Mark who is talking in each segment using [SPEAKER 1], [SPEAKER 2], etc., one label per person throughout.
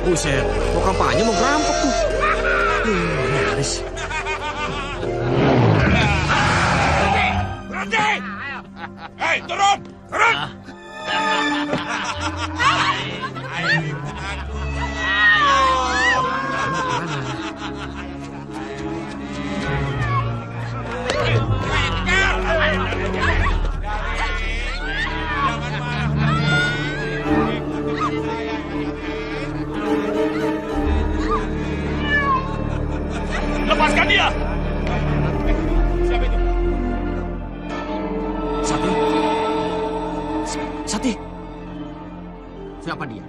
[SPEAKER 1] Buset, kok kampanye mau ngerampok tuh. Nyaris.
[SPEAKER 2] Berhenti! Hei, turun! Turun! Lepaskan dia! Siapa itu?
[SPEAKER 1] Sati. Sati. Siapa dia?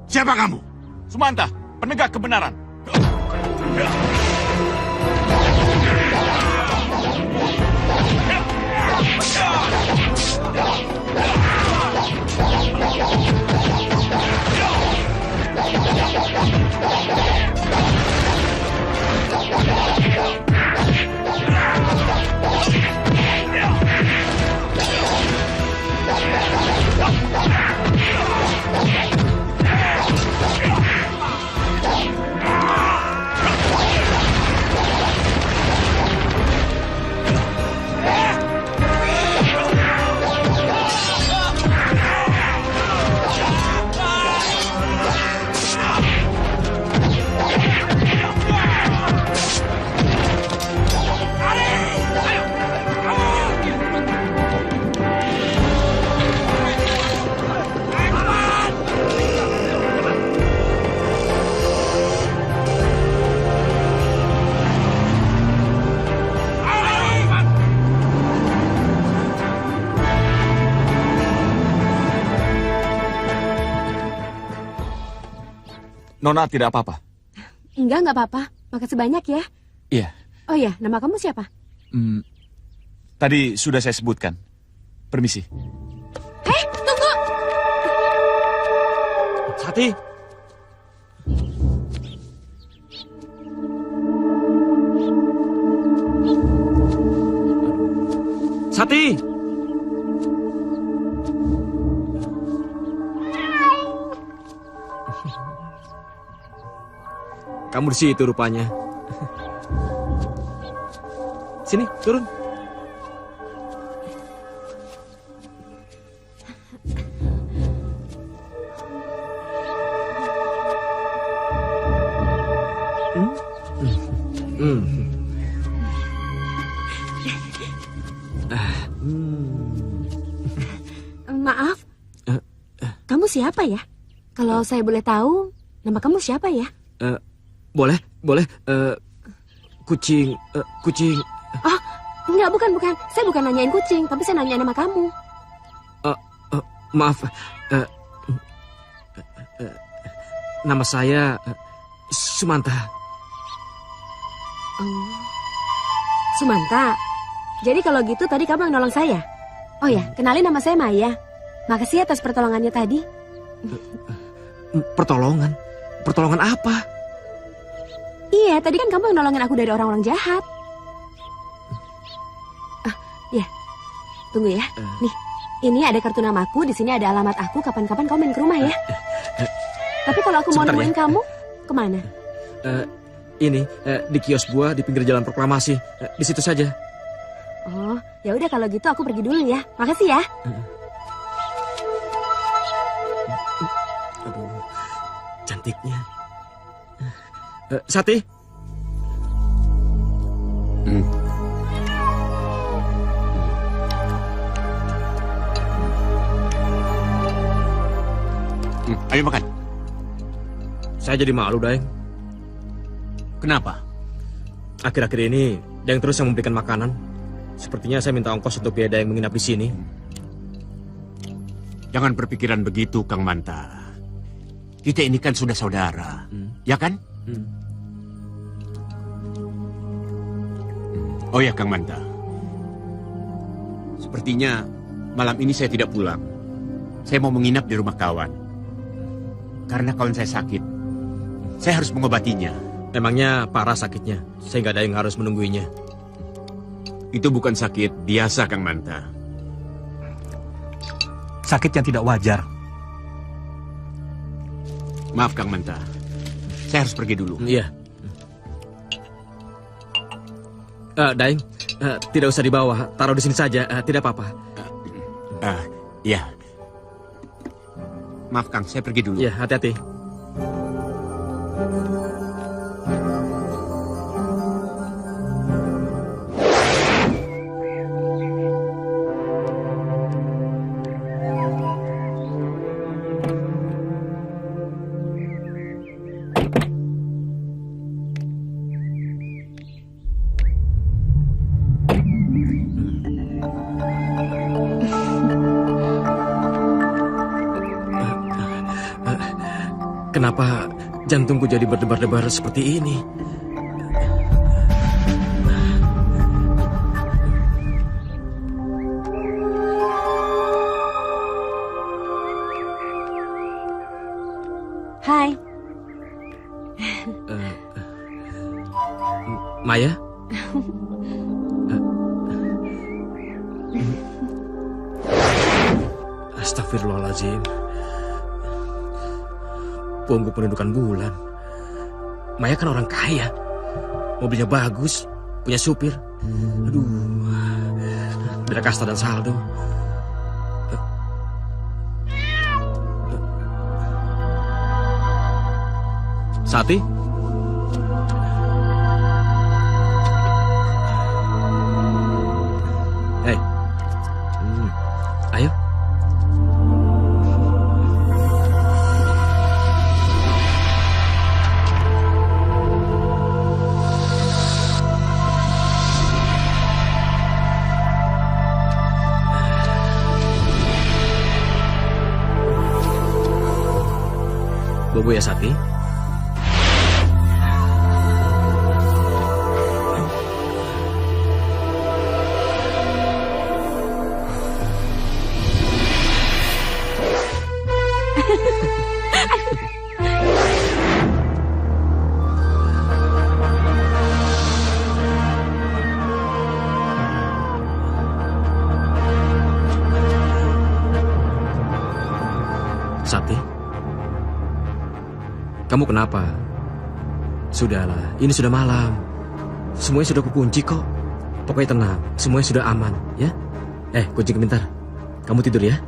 [SPEAKER 2] Siapa kamu? Sumanta, penegak kebenaran. Nona tidak apa-apa?
[SPEAKER 3] Enggak apa-apa. Makasih banyak ya.
[SPEAKER 2] Iya.
[SPEAKER 3] Oh iya, nama kamu siapa?
[SPEAKER 2] Tadi sudah saya sebutkan. Permisi.
[SPEAKER 3] Hei, tunggu!
[SPEAKER 1] Sati. Sati. Kamu di situ rupanya. Sini, turun.
[SPEAKER 3] Maaf, kamu siapa ya? Kalau saya boleh tahu, nama kamu siapa ya?
[SPEAKER 1] Boleh. Kucing.
[SPEAKER 3] Oh, enggak, bukan. Saya bukan nanyain kucing, tapi saya nanya nama kamu.
[SPEAKER 1] Maaf. Nama saya Sumanta.
[SPEAKER 3] Oh, Sumanta. Jadi kalau gitu tadi kamu yang nolong saya? Oh ya, kenalin nama saya Maya. Makasih atas pertolongannya tadi.
[SPEAKER 1] Pertolongan? Pertolongan apa?
[SPEAKER 3] Iya, tadi kan kamu yang nolongin aku dari orang-orang jahat. Ya, tunggu ya. Nih, ini ada kartu namaku, di sini ada alamat aku. Kapan-kapan kamu main ke rumah ya. Tapi kalau aku mau nemuin kamu, kemana?
[SPEAKER 1] Ini di kios buah di pinggir jalan Proklamasi. Di situ saja.
[SPEAKER 3] Oh, ya udah kalau gitu aku pergi dulu ya. Makasih ya.
[SPEAKER 1] Aduh, cantiknya. Sati.
[SPEAKER 2] Ayo makan.
[SPEAKER 1] Saya jadi malu, Daeng.
[SPEAKER 2] Kenapa?
[SPEAKER 1] Akhir-akhir ini, Daeng terus yang memberikan makanan. Sepertinya saya minta ongkos untuk biaya Daeng menginap di sini.
[SPEAKER 4] Jangan berpikiran begitu, Kang Manta. Kita ini kan sudah saudara, ya kan? Oh ya, Kang Manta. Sepertinya malam ini saya tidak pulang. Saya mau menginap di rumah kawan. Karena kawan saya sakit. Saya harus mengobatinya.
[SPEAKER 1] Memangnya parah sakitnya, sehingga Daeng harus menungguinya.
[SPEAKER 4] Itu bukan sakit biasa, Kang Manta.
[SPEAKER 2] Sakit yang tidak wajar.
[SPEAKER 4] Maaf, Kang Manta. Saya harus pergi dulu.
[SPEAKER 1] Iya. Daeng, tidak usah dibawa. Taruh di sini saja, tidak apa-apa.
[SPEAKER 4] Iya. Maaf, Kang. Saya pergi dulu.
[SPEAKER 1] Iya, hati-hati. Kenapa jantungku jadi berdebar-debar seperti ini?
[SPEAKER 3] Hai.
[SPEAKER 1] Maya? Astagfirullahaladzim. Punggu pendudukan bulan. Maya kan orang kaya. Mobilnya bagus, punya supir. Aduh, beda kasta dan saldo. Sati? Hei. Ayo. Bobo ya, Sati? Sati? Kamu kenapa? Sudahlah, ini sudah malam. Semuanya sudah kukunci kok. Pokoknya tenang, semuanya sudah aman, ya? Kucing bentar. Kamu tidur ya?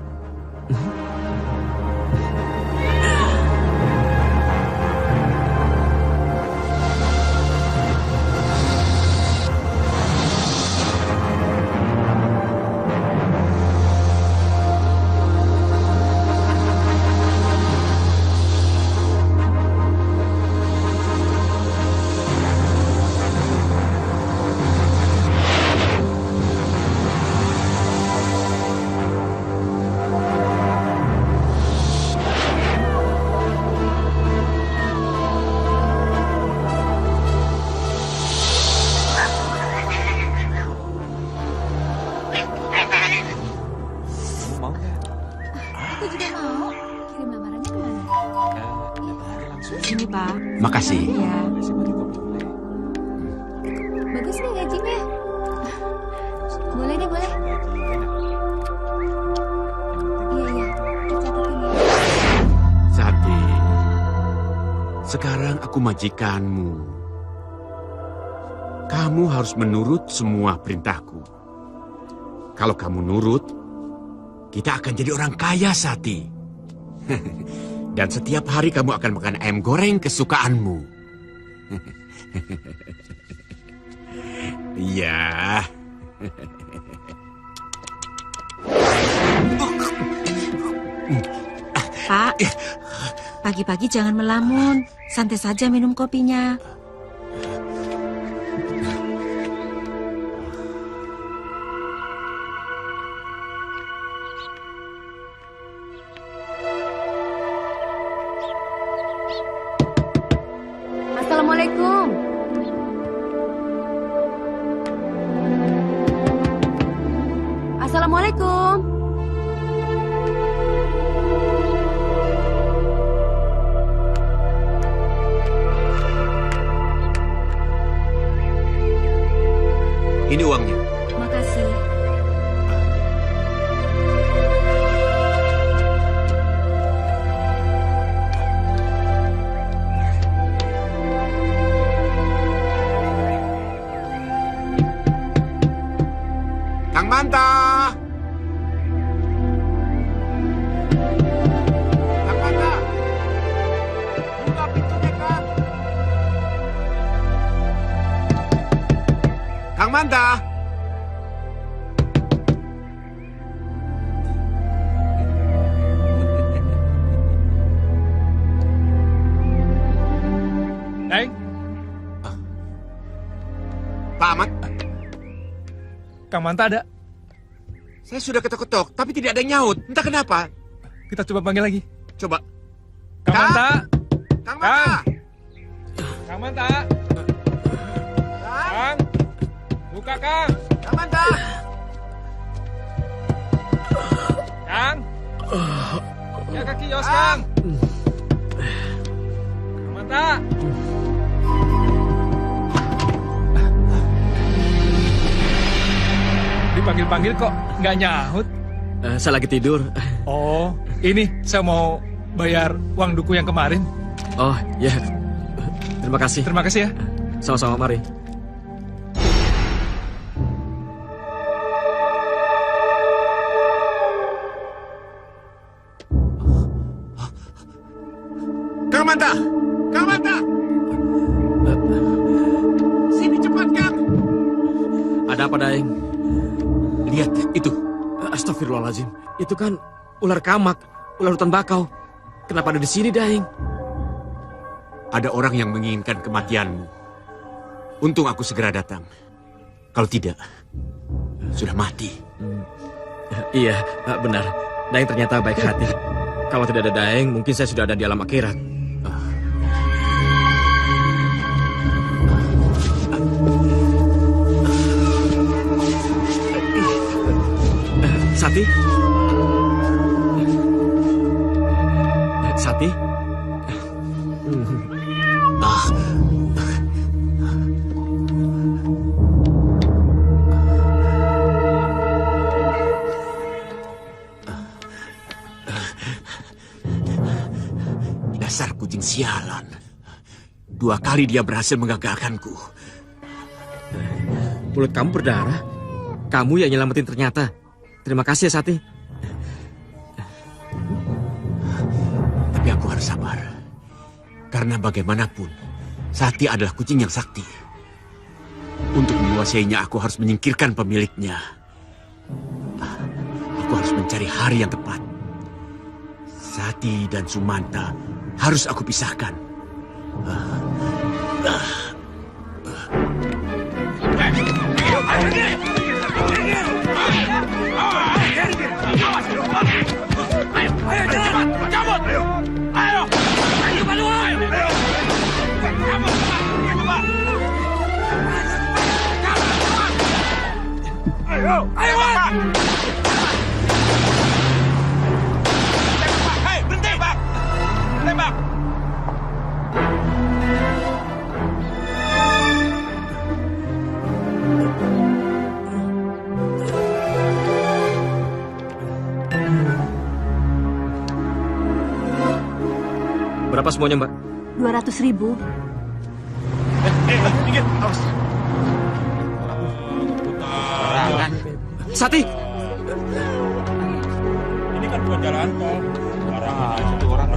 [SPEAKER 5] Aku juga mau. Kirim lamarannya kemana? Ini, Pak.
[SPEAKER 4] Makasih.
[SPEAKER 5] Ya. Bagus nih gajinya. Boleh deh, boleh. Iya. Dicatatkan ya.
[SPEAKER 4] Sati, sekarang aku majikanmu. Kamu harus menurut semua perintahku. Kalau kamu nurut, kita akan jadi orang kaya, Sati. Dan setiap hari kamu akan makan ayam goreng kesukaanmu. Iya.
[SPEAKER 5] Pak, pagi-pagi jangan melamun. Santai saja minum kopinya.
[SPEAKER 3] Assalamualaikum. Assalamualaikum.
[SPEAKER 4] Ini uangnya.
[SPEAKER 5] Makasih.
[SPEAKER 4] Kang Manta! Kang Manta! Buka pintunya, Kang! Kang Manta!
[SPEAKER 6] Neng,
[SPEAKER 4] Pak Ahmad,
[SPEAKER 6] Kang Manta ada.
[SPEAKER 4] saya sudah ketok-ketok, tapi tidak ada yang nyaut. Entah kenapa.
[SPEAKER 6] Kita coba panggil lagi.
[SPEAKER 4] Coba.
[SPEAKER 6] Kang
[SPEAKER 4] Kang?
[SPEAKER 6] Manta,
[SPEAKER 4] Kang Manta!
[SPEAKER 6] Kang Manta,
[SPEAKER 4] Kang!
[SPEAKER 6] Kang, buka Kang,
[SPEAKER 4] Kang Manta!
[SPEAKER 6] Kang, ya ke kios Kang. Kang Manta, dipanggil-panggil kok nggak nyahut.
[SPEAKER 1] Saya lagi tidur.
[SPEAKER 6] Oh, ini saya mau bayar uang duku yang kemarin.
[SPEAKER 1] Oh, ya. Terima kasih.
[SPEAKER 6] Terima kasih ya.
[SPEAKER 1] Sama-sama, mari.
[SPEAKER 4] Kang Manta! Kang Manta! Sini cepat, Kang!
[SPEAKER 1] Ada apa, Daeng?
[SPEAKER 4] Lihat, itu.
[SPEAKER 1] Astagfirullahaladzim. Itu kan ular kamak, ular hutan bakau. Kenapa ada di sini, Daeng?
[SPEAKER 4] Ada orang yang menginginkan kematianmu. Untung aku segera datang. Kalau tidak, sudah mati.
[SPEAKER 1] Iya, benar. Daeng ternyata baik hati. Kalau tidak ada Daeng, mungkin saya sudah ada di alam akhirat. Sati? Sati?
[SPEAKER 4] Dasar kucing Sialan. 2 kali dia berhasil menggagalkanku.
[SPEAKER 1] Mulut kamu berdarah. Kamu yang nyelamatin ternyata. Terima kasih ya, Sati.
[SPEAKER 4] Tapi aku harus sabar. Karena bagaimanapun, Sati adalah kucing yang sakti. Untuk menguasainya, aku harus menyingkirkan pemiliknya. Aku harus mencari hari yang tepat. Sati dan Sumanta harus aku pisahkan.
[SPEAKER 1] Berapa semuanya, Mbak?
[SPEAKER 3] 200.000.
[SPEAKER 1] Sati!
[SPEAKER 7] Ini kan bukan jalan tol. Orang itu orang.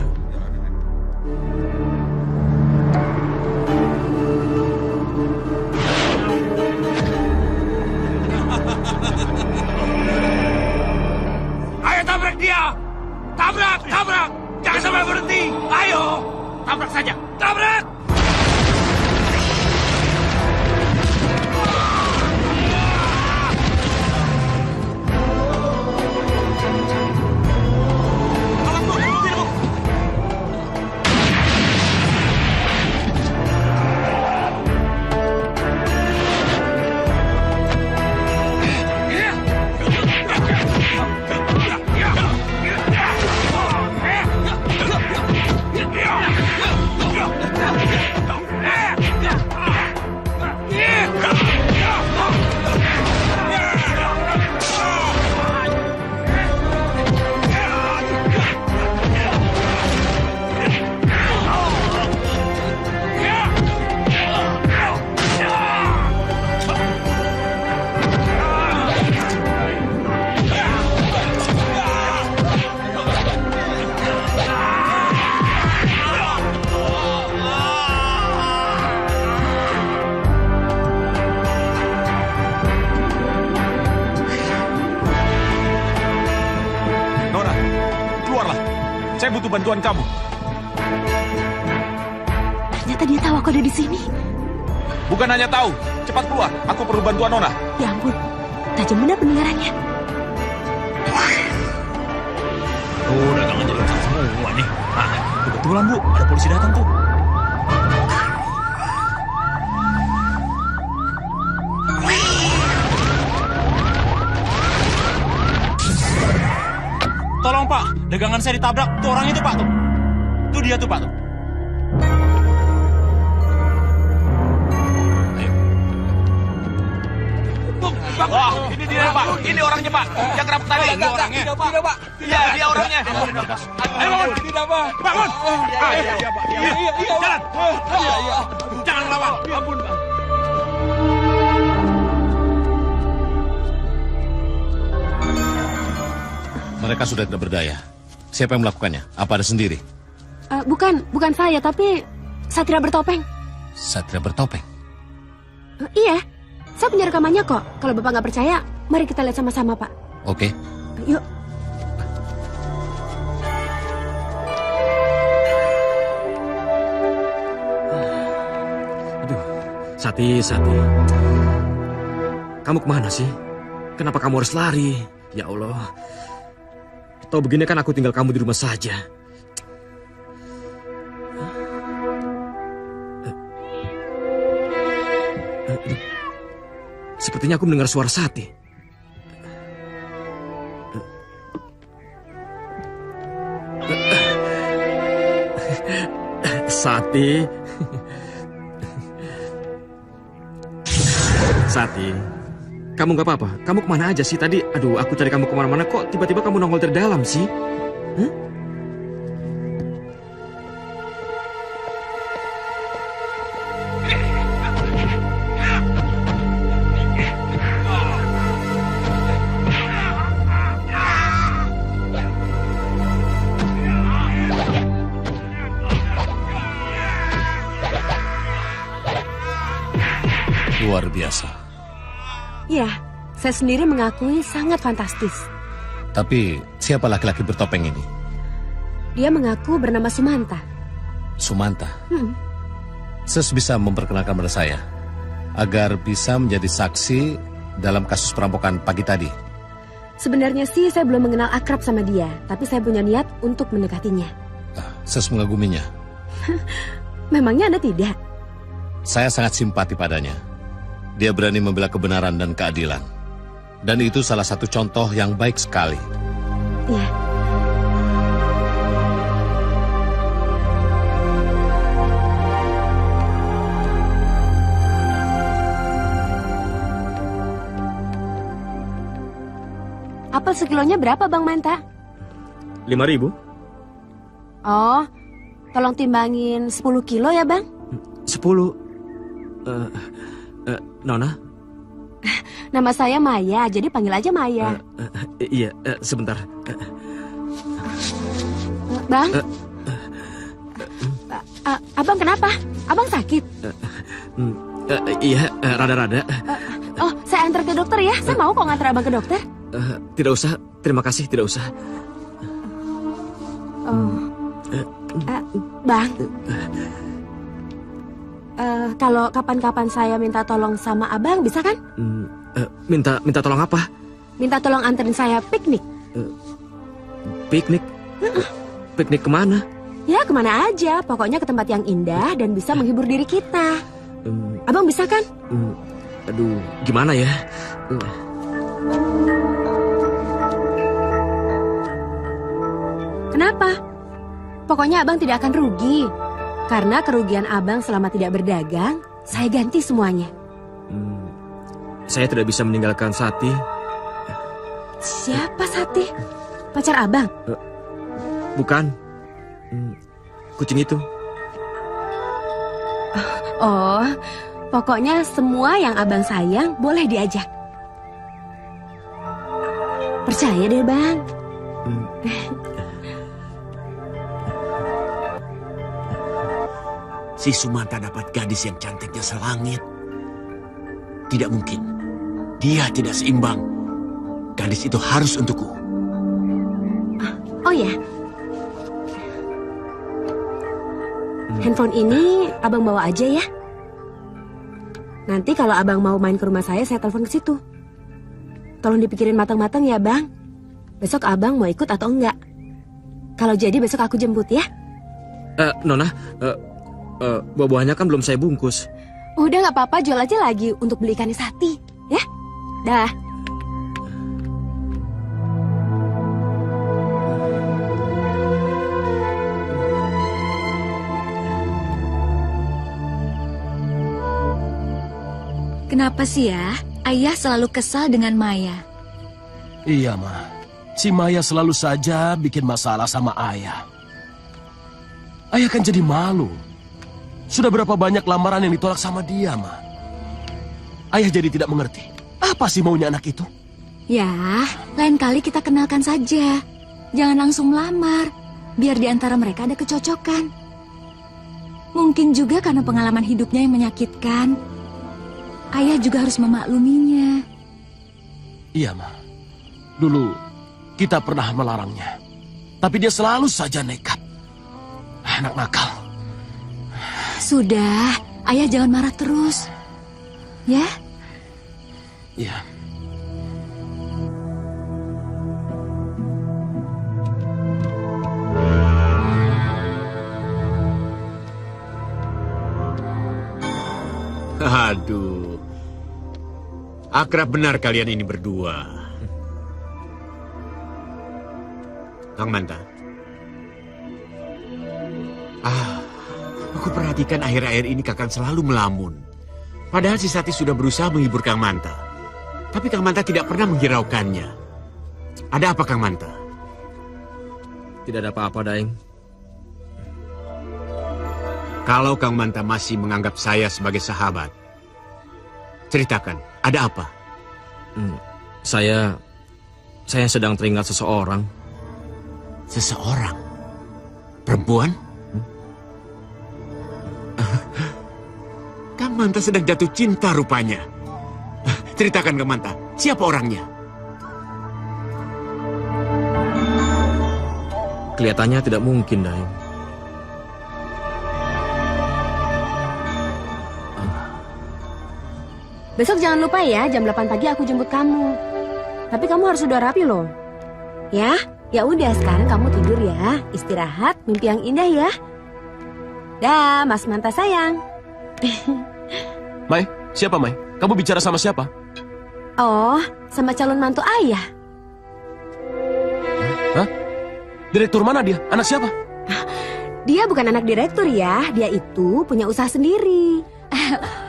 [SPEAKER 4] Ayo tabrak dia! Tabrak! Tabrak! Jangan sampai berhenti! Ayo! Tabrak saja! Tabrak!
[SPEAKER 7] Saya butuh bantuan kamu.
[SPEAKER 3] Ternyata dia tahu aku ada di sini.
[SPEAKER 7] Bukan hanya tahu, cepat keluar. Aku perlu bantuan Nona.
[SPEAKER 3] Ya ampun, tajam benar pendengarannya.
[SPEAKER 2] Oh, dagangan jadi lengkap semua nih. Ah, kebetulan Bu, ada polisi datang tuh. Tolong Pak, dagangan saya ditabrak. Tuh orang itu Pak tuh. Tuh dia tuh Pak tuh. Wah, ini dia Pak. Ini orangnya Pak. Yang kerap tadi. Ini orangnya. Tidak Pak. Iya, dia orangnya. Ayo bangun. Tidak Pak. Bangun. Iya Pak. Iya. Jalan. Iya. Jangan lawan. Ampun Pak.
[SPEAKER 8] Mereka sudah tidak berdaya. Siapa yang melakukannya? Apa ada sendiri?
[SPEAKER 3] Bukan saya, tapi Satria bertopeng.
[SPEAKER 8] Satria bertopeng?
[SPEAKER 3] Iya, saya punya rekamannya kok. Kalau Bapak nggak percaya, mari kita lihat sama-sama, Pak.
[SPEAKER 8] Oke.
[SPEAKER 3] Yuk.
[SPEAKER 1] Aduh, Sati. Kamu kemana sih? Kenapa kamu harus lari? Ya Allah. Tahu begini kan aku tinggal kamu di rumah saja. Sepertinya aku mendengar suara Sati. Sati. Sati. Kamu gak apa-apa? Kamu kemana aja sih tadi? Aduh, aku cari kamu kemana-mana kok tiba-tiba kamu nongol dari dalam sih? Huh?
[SPEAKER 8] Luar biasa.
[SPEAKER 3] Ya, saya sendiri mengakui sangat fantastis.
[SPEAKER 8] Tapi siapa laki-laki bertopeng ini?
[SPEAKER 3] Dia mengaku bernama Sumanta.
[SPEAKER 8] Sumanta.
[SPEAKER 3] Hmm.
[SPEAKER 8] Ses bisa memperkenalkan pada saya agar bisa menjadi saksi dalam kasus perampokan pagi tadi.
[SPEAKER 3] Sebenarnya sih saya belum mengenal akrab sama dia, tapi saya punya niat untuk mendekatinya.
[SPEAKER 8] Ses mengaguminya.
[SPEAKER 3] Memangnya Anda tidak?
[SPEAKER 8] Saya sangat simpati padanya. Dia berani membela kebenaran dan keadilan. Dan itu salah satu contoh yang baik sekali.
[SPEAKER 3] Iya. Apel sekilonya berapa, Bang Manta?
[SPEAKER 1] 5.000.
[SPEAKER 3] Oh, tolong timbangin 10 kilo ya, Bang.
[SPEAKER 1] 10. Nona?
[SPEAKER 3] Nama saya Maya, jadi panggil aja Maya.
[SPEAKER 1] Iya, sebentar.
[SPEAKER 3] Bang? Abang kenapa? Abang sakit?
[SPEAKER 1] Iya, rada-rada.
[SPEAKER 3] Oh, saya antar ke dokter ya. Saya mau kok ngantar abang ke dokter.
[SPEAKER 1] Tidak usah, terima kasih, tidak usah.
[SPEAKER 3] Bang, kalau kapan-kapan saya minta tolong sama abang, bisa kan?
[SPEAKER 1] Minta tolong apa?
[SPEAKER 3] Minta tolong anterin saya piknik.
[SPEAKER 1] Piknik? Piknik kemana?
[SPEAKER 3] Ya, kemana aja. Pokoknya ke tempat yang indah dan bisa menghibur diri kita. Abang bisa kan?
[SPEAKER 1] Aduh, gimana ya?
[SPEAKER 3] Kenapa? Pokoknya abang tidak akan rugi. Karena kerugian abang selama tidak berdagang, saya ganti semuanya.
[SPEAKER 1] Saya tidak bisa meninggalkan Sati.
[SPEAKER 3] Siapa Sati? Pacar abang?
[SPEAKER 1] Bukan. Kucing itu.
[SPEAKER 3] Oh, pokoknya semua yang abang sayang boleh diajak. Percaya deh, Bang.
[SPEAKER 4] Si Sumanta dapat gadis yang cantiknya selangit. Tidak mungkin. Dia tidak seimbang. Gadis itu harus untukku.
[SPEAKER 3] Oh ya. Handphone ini abang bawa aja ya. Nanti kalau abang mau main ke rumah saya telepon ke situ. Tolong dipikirin matang-matang ya, Bang. Besok abang mau ikut atau enggak? Kalau jadi besok aku jemput ya.
[SPEAKER 1] Nona, buah-buahnya kan belum saya bungkus.
[SPEAKER 3] Udah nggak apa-apa, jual aja lagi untuk beli ikan Sati, ya? Dah.
[SPEAKER 5] Kenapa sih ya? Ayah selalu kesal dengan Maya.
[SPEAKER 9] Iya, Ma. Si Maya selalu saja bikin masalah sama Ayah. Ayah kan jadi malu. Sudah berapa banyak lamaran yang ditolak sama dia, Ma. Ayah jadi tidak mengerti. Apa sih maunya anak itu?
[SPEAKER 5] Ya, lain kali kita kenalkan saja. Jangan langsung melamar. Biar di antara mereka ada kecocokan. Mungkin juga karena pengalaman hidupnya yang menyakitkan. Ayah juga harus memakluminya.
[SPEAKER 9] Iya, Ma. Dulu kita pernah melarangnya. Tapi dia selalu saja nekat. Anak nakal.
[SPEAKER 5] Sudah, ayah jangan marah terus. Ya?
[SPEAKER 9] Iya.
[SPEAKER 4] Aduh. Akrab benar kalian ini berdua. Kang Manta. Aku perhatikan akhir-akhir ini Kakang selalu melamun. Padahal si Sati sudah berusaha menghibur Kang Manta. Tapi Kang Manta tidak pernah menghiraukannya. Ada apa Kang Manta?
[SPEAKER 1] Tidak ada apa-apa, Daeng.
[SPEAKER 4] Kalau Kang Manta masih menganggap saya sebagai sahabat, ceritakan, ada apa?
[SPEAKER 1] Saya sedang teringat seseorang.
[SPEAKER 4] Seseorang? Perempuan? Kang Manta sedang jatuh cinta rupanya. Ceritakan Kang Manta, siapa orangnya?
[SPEAKER 1] Kelihatannya tidak mungkin, Daeng.
[SPEAKER 3] Besok jangan lupa ya, jam 8 pagi aku jemput kamu. Tapi kamu harus sudah rapi loh. Ya, ya udah sekarang kamu tidur ya. Istirahat, mimpi yang indah ya. Dah, Mas Manta sayang.
[SPEAKER 9] Mai, siapa Mai? Kamu bicara sama siapa?
[SPEAKER 3] Oh, sama calon mantu ayah.
[SPEAKER 9] Hah? Direktur mana dia? Anak siapa?
[SPEAKER 3] Dia bukan anak direktur ya, dia itu punya usaha sendiri.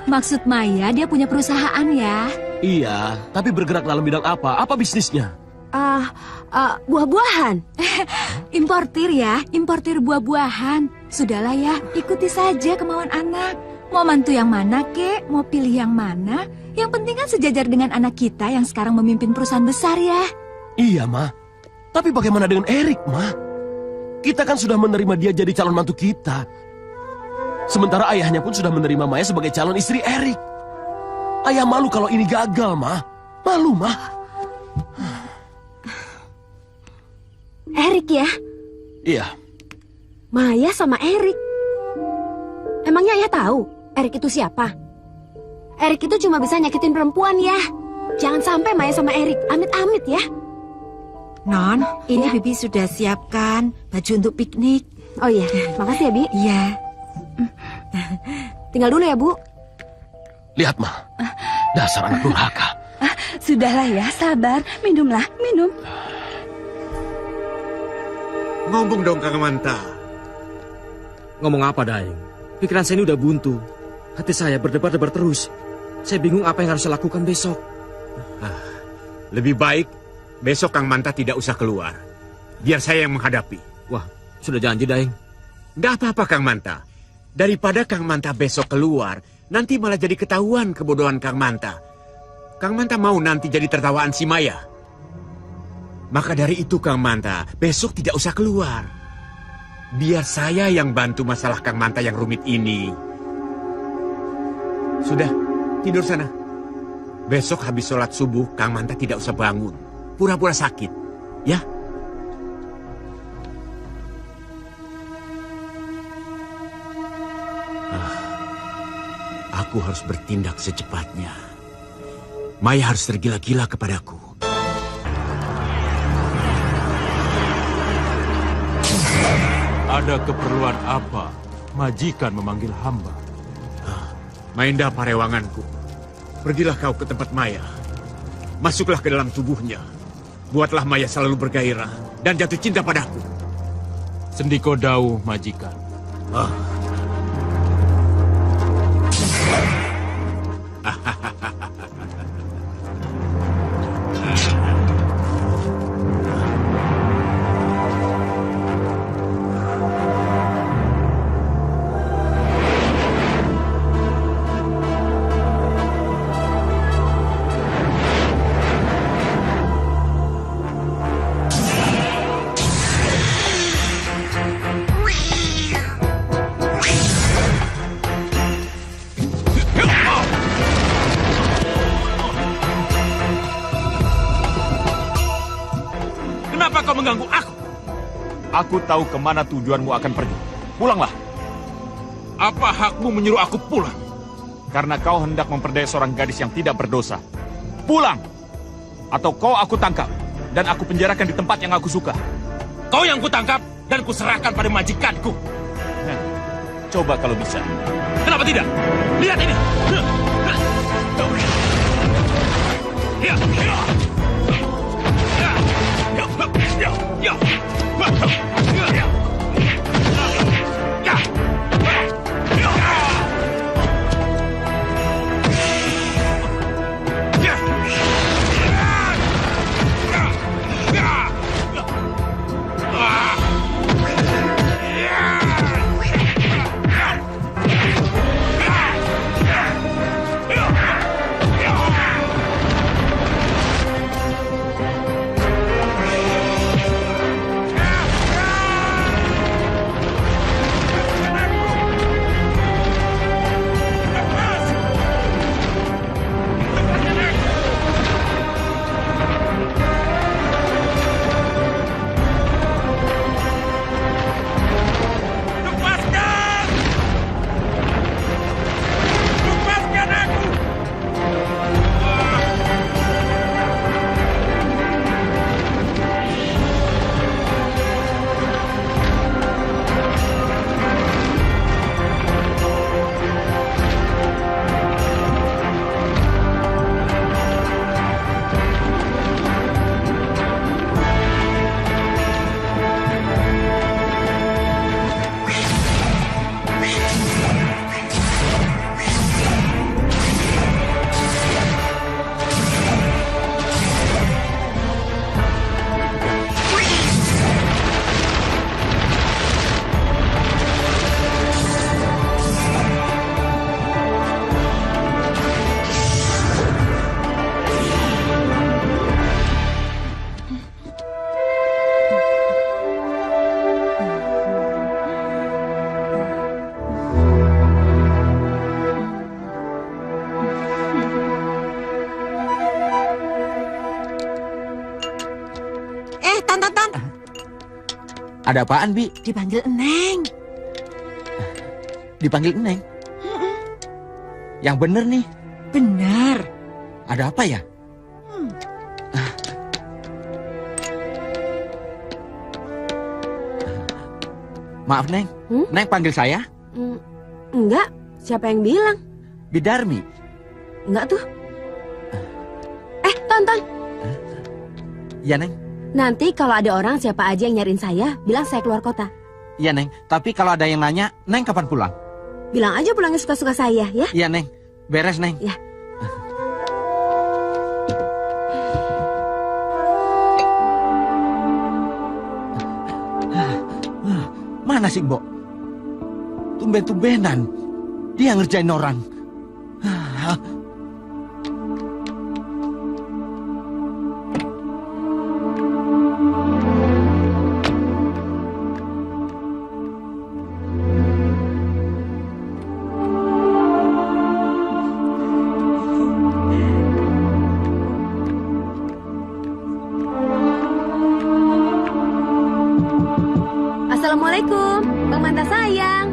[SPEAKER 5] Maksud Maya dia punya perusahaan ya?
[SPEAKER 9] Iya, tapi bergerak dalam bidang apa? Apa bisnisnya?
[SPEAKER 3] Buah-buahan.
[SPEAKER 5] Importir ya, importir buah-buahan. Sudahlah ya, ikuti saja kemauan anak. Mau mantu yang mana kek, mau pilih yang mana. Yang penting kan sejajar dengan anak kita yang sekarang memimpin perusahaan besar ya.
[SPEAKER 9] Iya, Ma. Tapi bagaimana dengan Erik, Ma? Kita kan sudah menerima dia jadi calon mantu kita. Sementara ayahnya pun sudah menerima Maya sebagai calon istri Erik. Ayah malu kalau ini gagal, Ma. Malu, Ma.
[SPEAKER 3] Erik ya?
[SPEAKER 9] Iya.
[SPEAKER 3] Maya sama Erik. Emangnya ayah tahu Erik itu siapa? Erik itu cuma bisa nyakitin perempuan ya. Jangan sampai Maya sama Erik amit-amit ya.
[SPEAKER 10] Non, ini
[SPEAKER 3] Ya.
[SPEAKER 10] Bibi sudah siapkan baju untuk piknik.
[SPEAKER 3] Oh iya, makasih ya Bi.
[SPEAKER 10] Iya.
[SPEAKER 3] Tinggal dulu ya Bu.
[SPEAKER 9] Lihat, Ma. Dasar anak durhaka.
[SPEAKER 10] Sudahlah ya, sabar. Minumlah, minum.
[SPEAKER 4] Ngomong dong Kang Manta.
[SPEAKER 1] Ngomong apa, Daeng? Pikiran saya ini udah buntu. Hati saya berdebar-debar terus. Saya bingung apa yang harus saya lakukan besok.
[SPEAKER 4] Lebih baik besok Kang Manta tidak usah keluar. Biar saya yang menghadapi.
[SPEAKER 1] Wah, sudah janji, Daeng.
[SPEAKER 4] Nggak apa-apa Kang Manta. Daripada Kang Manta besok keluar, nanti malah jadi ketahuan kebodohan Kang Manta. Kang Manta mau nanti jadi tertawaan si Maya. Maka dari itu Kang Manta, besok tidak usah keluar. Biar saya yang bantu masalah Kang Manta yang rumit ini. Sudah, tidur sana. Besok habis sholat subuh, Kang Manta tidak usah bangun. Pura-pura sakit, ya? Aku harus bertindak secepatnya. Maya harus tergila-gila kepadaku.
[SPEAKER 7] Ada keperluan apa majikan memanggil hamba?
[SPEAKER 4] Mainda parewanganku. Pergilah kau ke tempat Maya. Masuklah ke dalam tubuhnya. Buatlah Maya selalu bergairah dan jatuh cinta padaku.
[SPEAKER 7] Sendiko dawuh majikan. Kenapa kau mengganggu aku? Aku tahu kemana tujuanmu akan pergi. Pulanglah. Apa hakmu menyuruh aku pulang? Karena kau hendak memperdaya seorang gadis yang tidak berdosa. Pulang! Atau kau aku tangkap dan aku penjarakan di tempat yang aku suka. Kau yang kutangkap dan kuserahkan pada majikanku. Coba kalau bisa. Kenapa tidak? Lihat ini.
[SPEAKER 11] Ada apaan, Bi?
[SPEAKER 5] Dipanggil Eneng.
[SPEAKER 11] Dipanggil Eneng? Yang bener nih.
[SPEAKER 5] Benar.
[SPEAKER 11] Ada apa ya? Maaf, Neng. Neng panggil saya?
[SPEAKER 3] Enggak, siapa yang bilang?
[SPEAKER 11] Bidarmi.
[SPEAKER 3] Enggak tuh. Tonton.
[SPEAKER 11] Iya, Neng.
[SPEAKER 3] Nanti kalau ada orang siapa aja yang nyariin saya, bilang saya keluar kota.
[SPEAKER 11] Iya, Neng. Tapi kalau ada yang nanya, Neng kapan pulang?
[SPEAKER 3] Bilang aja pulangnya suka-suka saya, ya?
[SPEAKER 11] Iya, Neng. Beres, Neng.
[SPEAKER 3] Ya.
[SPEAKER 11] Mana sih, Mbok? Tumben-tumbenan. Dia ngerjain orang.
[SPEAKER 3] Assalamualaikum, Bang Manta sayang.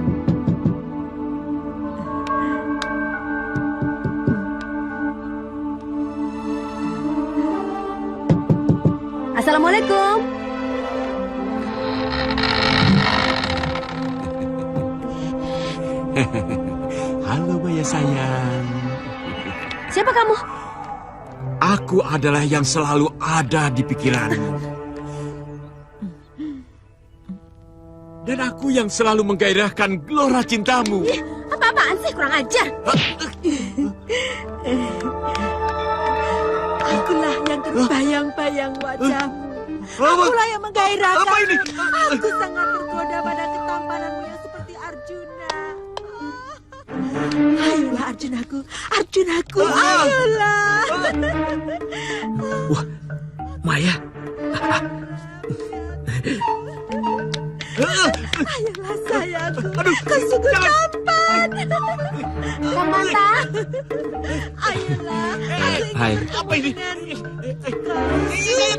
[SPEAKER 3] Assalamualaikum.
[SPEAKER 4] Halo, Maya sayang.
[SPEAKER 3] Siapa kamu?
[SPEAKER 4] Aku adalah yang selalu ada di pikiranmu. Dan aku yang selalu menggairahkan gelora cintamu.
[SPEAKER 3] Apa-apaan sih, kurang ajar.
[SPEAKER 12] Akulah yang terbayang-bayang wajahmu. Akulah yang menggairahkan.
[SPEAKER 4] Apa ini?
[SPEAKER 12] Aku sangat tergoda pada ketampananmu yang seperti Arjuna. Ayolah Arjunaku, Arjunaku, ayolah.
[SPEAKER 1] Wah, Maya.
[SPEAKER 12] Ayolah sayangku, kau sungguh tampan.
[SPEAKER 3] Bang Manta.
[SPEAKER 12] Ayolah, aku ingin
[SPEAKER 1] Hai.
[SPEAKER 12] bertemu denganmu.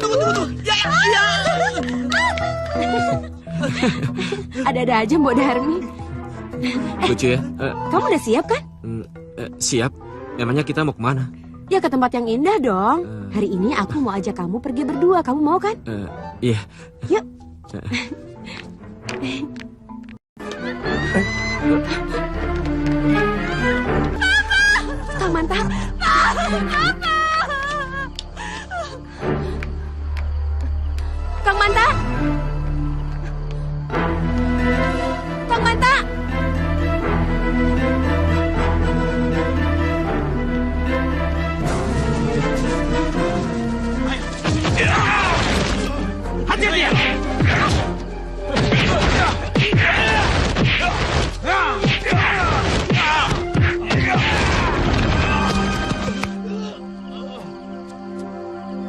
[SPEAKER 2] Tunggu. Ya.
[SPEAKER 3] Ada-ada aja Mbok Darmi.
[SPEAKER 1] Lucu ya?
[SPEAKER 3] Kamu udah siap kan?
[SPEAKER 1] Siap. Memangnya kita mau kemana?
[SPEAKER 3] Ya ke tempat yang indah dong. Hari ini aku mau ajak kamu pergi berdua. Kamu mau kan?
[SPEAKER 1] Iya.
[SPEAKER 3] Yuk. Kang Manta. Kang Manta. Kang Manta.
[SPEAKER 2] Hajar dia!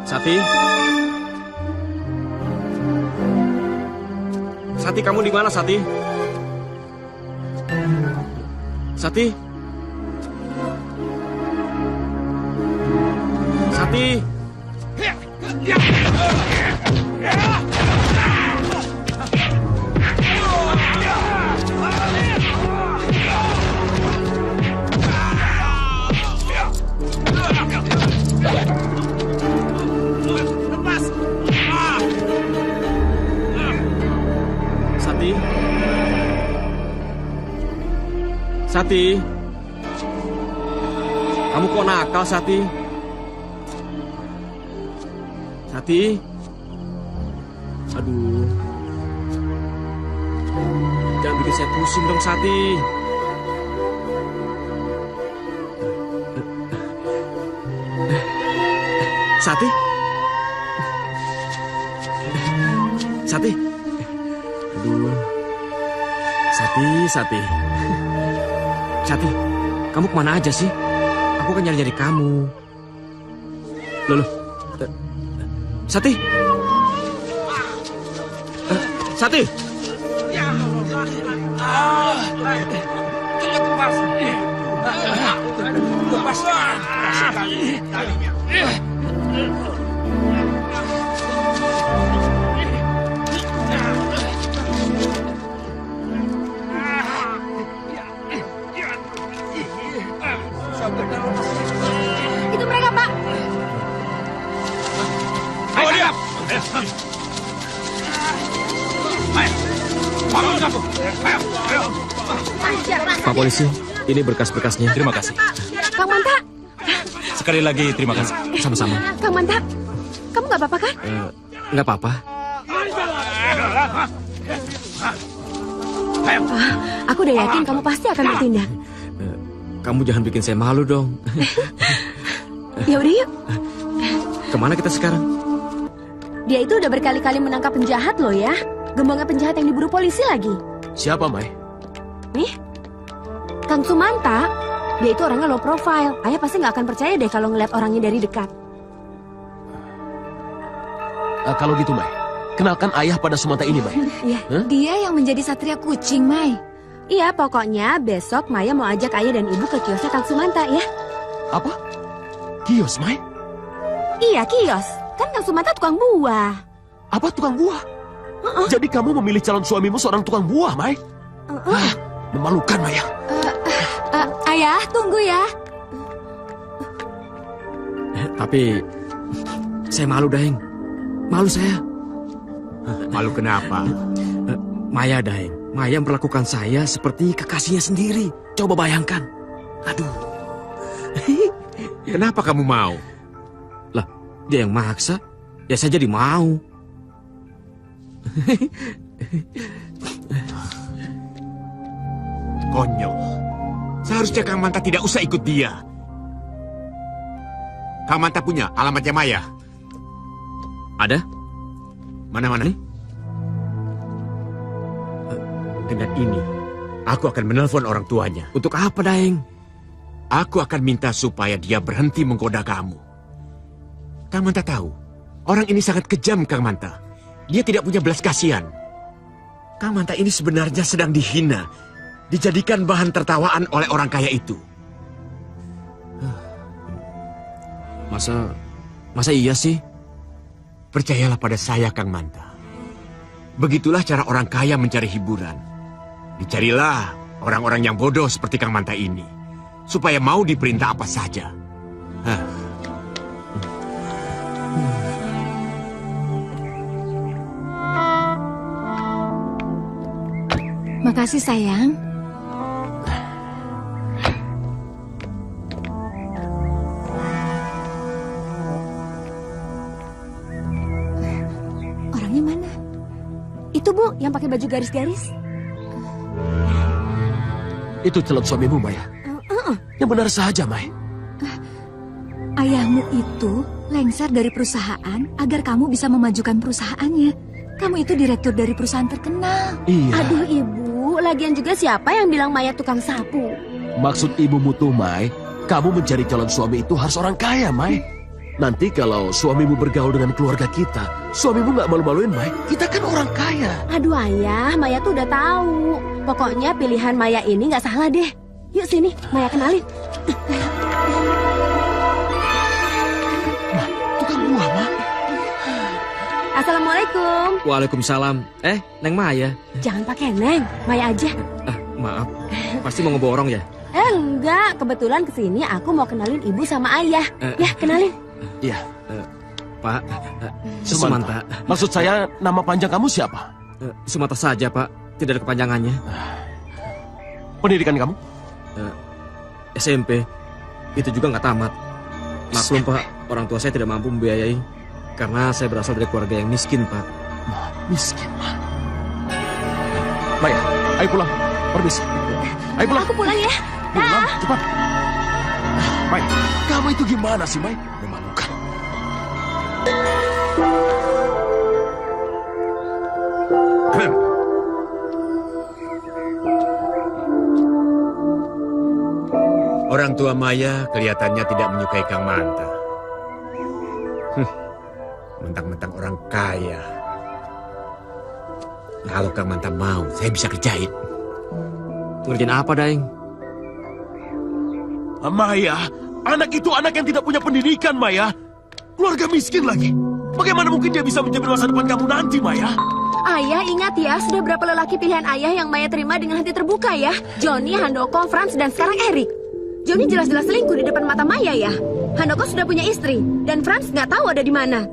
[SPEAKER 1] Sati? Sati, kamu di mana, Sati? Sati? Sati? Sati? Sati? Kamu kok nakal, Sati? Sati? Aduh. Jangan bikin saya pusing dong, Sati. Sati? Sati? Aduh. Sati. Sati, kamu kemana aja sih? Aku kan nyari-nyari kamu. Loh. Sati? Sati?
[SPEAKER 2] Lepas talinya.
[SPEAKER 3] Itu mereka, Pak.
[SPEAKER 2] Ayo dia. Ayo. Bangun kamu. Ayo.
[SPEAKER 1] Pak polisi, ini berkas-berkasnya.
[SPEAKER 7] Terima kasih.
[SPEAKER 3] Kang Manta.
[SPEAKER 7] Sekali lagi terima kasih.
[SPEAKER 1] Sama-sama.
[SPEAKER 3] Kang Manta, kamu nggak apa-apa kan?
[SPEAKER 1] Nggak apa-apa.
[SPEAKER 3] Aku udah yakin kamu pasti akan bertindak.
[SPEAKER 1] Kamu jangan bikin saya malu dong.
[SPEAKER 3] Ya udah yuk.
[SPEAKER 1] Kemana kita sekarang?
[SPEAKER 3] Dia itu udah berkali-kali menangkap penjahat loh ya. Gembongnya penjahat yang diburu polisi lagi.
[SPEAKER 9] Siapa, Mai?
[SPEAKER 3] Nih, Kang Sumanta. Dia itu orangnya low profile. Ayah pasti nggak akan percaya deh kalau ngeliat orangnya dari dekat.
[SPEAKER 9] Kalau gitu, Mai, kenalkan ayah pada Sumanta ini, Mai.
[SPEAKER 3] Iya.
[SPEAKER 5] Dia yang menjadi satria kucing, Mai.
[SPEAKER 3] Iya, pokoknya besok Maya mau ajak ayah dan ibu ke kiosnya Kang Sumanta ya.
[SPEAKER 9] Apa? Kios, Mai?
[SPEAKER 3] Iya, kios. Kan Kang Sumanta tukang buah.
[SPEAKER 9] Apa tukang buah? Jadi kamu memilih calon suamimu seorang tukang buah, Mai? Memalukan, Maya.
[SPEAKER 5] Ayah, tunggu ya.
[SPEAKER 1] Tapi saya malu, Daeng. Malu saya.
[SPEAKER 4] Malu kenapa?
[SPEAKER 1] Maya, Daeng. Maya memperlakukan saya seperti kekasihnya sendiri. Coba bayangkan. Aduh.
[SPEAKER 4] Kenapa kamu mau?
[SPEAKER 1] Lah, dia yang maksa. Ya saya jadi mau.
[SPEAKER 4] Konyol. Seharusnya Kang Manta tidak usah ikut dia. Kang Manta punya alamatnya Maya?
[SPEAKER 1] Ada?
[SPEAKER 4] Mana-mana? Dengan ini, aku akan menelpon orang tuanya.
[SPEAKER 1] Untuk apa, Daeng?
[SPEAKER 4] Aku akan minta supaya dia berhenti menggoda kamu. Kang Manta tahu, orang ini sangat kejam, Kang Manta. Dia tidak punya belas kasihan. Kang Manta ini sebenarnya sedang dihina, dijadikan bahan tertawaan oleh orang kaya itu.
[SPEAKER 1] Masa iya sih?
[SPEAKER 4] Percayalah pada saya, Kang Manta. Begitulah cara orang kaya mencari hiburan. Dicarilah orang-orang yang bodoh seperti Kang Manta ini, supaya mau diperintah apa saja.
[SPEAKER 5] Makasih, sayang. Orangnya mana?
[SPEAKER 3] Itu, Bu, yang pakai baju garis-garis.
[SPEAKER 9] Itu calon suamimu, Maya. Yang benar saja, Mai.
[SPEAKER 5] Ayahmu itu lengser dari perusahaan agar kamu bisa memajukan perusahaannya. Kamu itu direktur dari perusahaan terkenal.
[SPEAKER 9] Iya.
[SPEAKER 3] Aduh, Ibu, lagian juga siapa yang bilang Maya tukang sapu?
[SPEAKER 9] Maksud ibumu tuh, Mai, kamu mencari calon suami itu harus orang kaya, Mai. Nanti kalau suamimu bergaul dengan keluarga kita, suamimu nggak malu-maluin, Mai. Kita kan orang kaya.
[SPEAKER 3] Aduh, Ayah, Maya tuh udah tahu. Pokoknya pilihan Maya ini nggak salah deh. Yuk sini, Maya kenalin.
[SPEAKER 9] Tukang buah, Ma.
[SPEAKER 3] Assalamualaikum.
[SPEAKER 1] Waalaikumsalam. Neng Maya.
[SPEAKER 3] Jangan pakai Neng, Maya aja.
[SPEAKER 1] Maaf, pasti mau ngeborong ya?
[SPEAKER 3] Enggak, kebetulan kesini aku mau kenalin ibu sama ayah. Ya, kenalin.
[SPEAKER 9] Iya.
[SPEAKER 1] Pak,
[SPEAKER 9] Sumanta. Maksud saya, nama panjang kamu siapa?
[SPEAKER 1] Sumanta saja, Pak. Tidak ada kepanjangannya.
[SPEAKER 9] Pendidikan kamu?
[SPEAKER 1] SMP. Itu juga nggak tamat. Maklum, Pak, orang tua saya tidak mampu membiayai. Karena saya berasal dari keluarga yang miskin, Pak.
[SPEAKER 9] Miskin, Ma. Maya, ayo pulang. Permisi. Ayo pulang.
[SPEAKER 3] Aku pulang ya.
[SPEAKER 9] Pulang, cepat. Maya, kamu itu gimana sih, Maya? Memalukan.
[SPEAKER 4] Orang tua Maya kelihatannya tidak menyukai Kang Manta. Mentang-mentang orang kaya. Kalau Kang Manta mau, saya bisa kerjain.
[SPEAKER 1] Ngerjain apa, Daeng?
[SPEAKER 9] Maya, anak itu anak yang tidak punya pendidikan, Maya. Keluarga miskin lagi. Bagaimana mungkin dia bisa menjamin masa depan kamu nanti, Maya?
[SPEAKER 3] Ayah, ingat ya, sudah berapa lelaki pilihan ayah yang Maya terima dengan hati terbuka ya. Johnny, Handoko, Franz, dan sekarang Erik. Joni jelas-jelas selingkuh di depan mata Maya ya. Hanoko sudah punya istri, dan Franz nggak tahu ada di mana.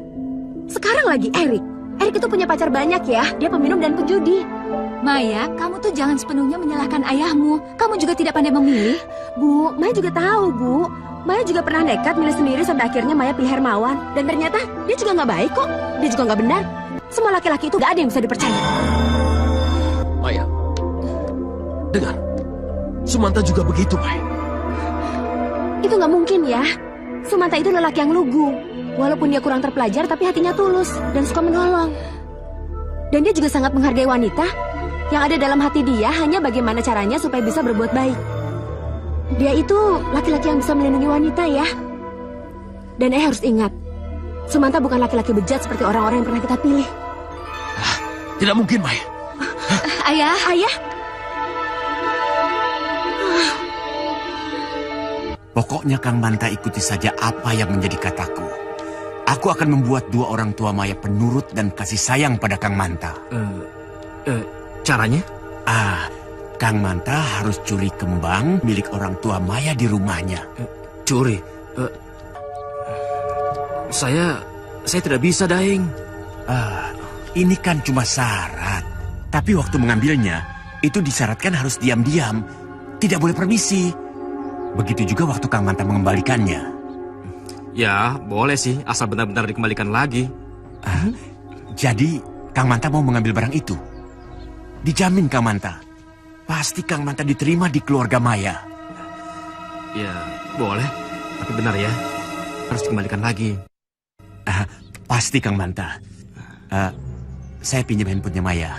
[SPEAKER 3] Sekarang lagi Erik. Erik itu punya pacar banyak ya. Dia peminum dan pejudi.
[SPEAKER 5] Maya, kamu tuh jangan sepenuhnya menyalahkan ayahmu. Kamu juga tidak pandai memilih.
[SPEAKER 3] Bu, Maya juga tahu, Bu. Maya juga pernah nekat milih sendiri sampai akhirnya Maya pilih Hermawan. Dan ternyata dia juga nggak baik kok. Dia juga nggak benar. Semua laki-laki itu nggak ada yang bisa dipercaya.
[SPEAKER 9] Maya, dengar. Sumanta juga begitu, Maya.
[SPEAKER 3] Itu nggak mungkin ya. Sumanta itu lelaki yang lugu. Walaupun dia kurang terpelajar, tapi hatinya tulus dan suka menolong. Dan dia juga sangat menghargai wanita. Yang ada dalam hati dia hanya bagaimana caranya supaya bisa berbuat baik. Dia itu laki-laki yang bisa melindungi wanita ya. Dan harus ingat, Sumanta bukan laki-laki bejat seperti orang-orang yang pernah kita pilih.
[SPEAKER 9] Tidak mungkin, Maya.
[SPEAKER 5] Ayah.
[SPEAKER 3] Ayah.
[SPEAKER 4] Pokoknya Kang Manta ikuti saja apa yang menjadi kataku. Aku akan membuat dua orang tua Maya penurut dan kasih sayang pada Kang Manta.
[SPEAKER 1] Caranya?
[SPEAKER 4] Kang Manta harus curi kembang milik orang tua Maya di rumahnya.
[SPEAKER 1] Curi? Saya tidak bisa, Daeng.
[SPEAKER 4] Ini kan cuma syarat. Tapi waktu mengambilnya, itu disyaratkan harus diam-diam. Tidak boleh permisi. Begitu juga waktu Kang Manta mengembalikannya.
[SPEAKER 1] Ya, boleh sih, asal benar-benar dikembalikan lagi.
[SPEAKER 4] Jadi, Kang Manta mau mengambil barang itu? Dijamin Kang Manta. Pasti Kang Manta diterima di keluarga Maya.
[SPEAKER 1] Ya, boleh. Tapi benar ya, harus dikembalikan lagi.
[SPEAKER 4] Pasti Kang Manta. Saya pinjam handphonenya Maya.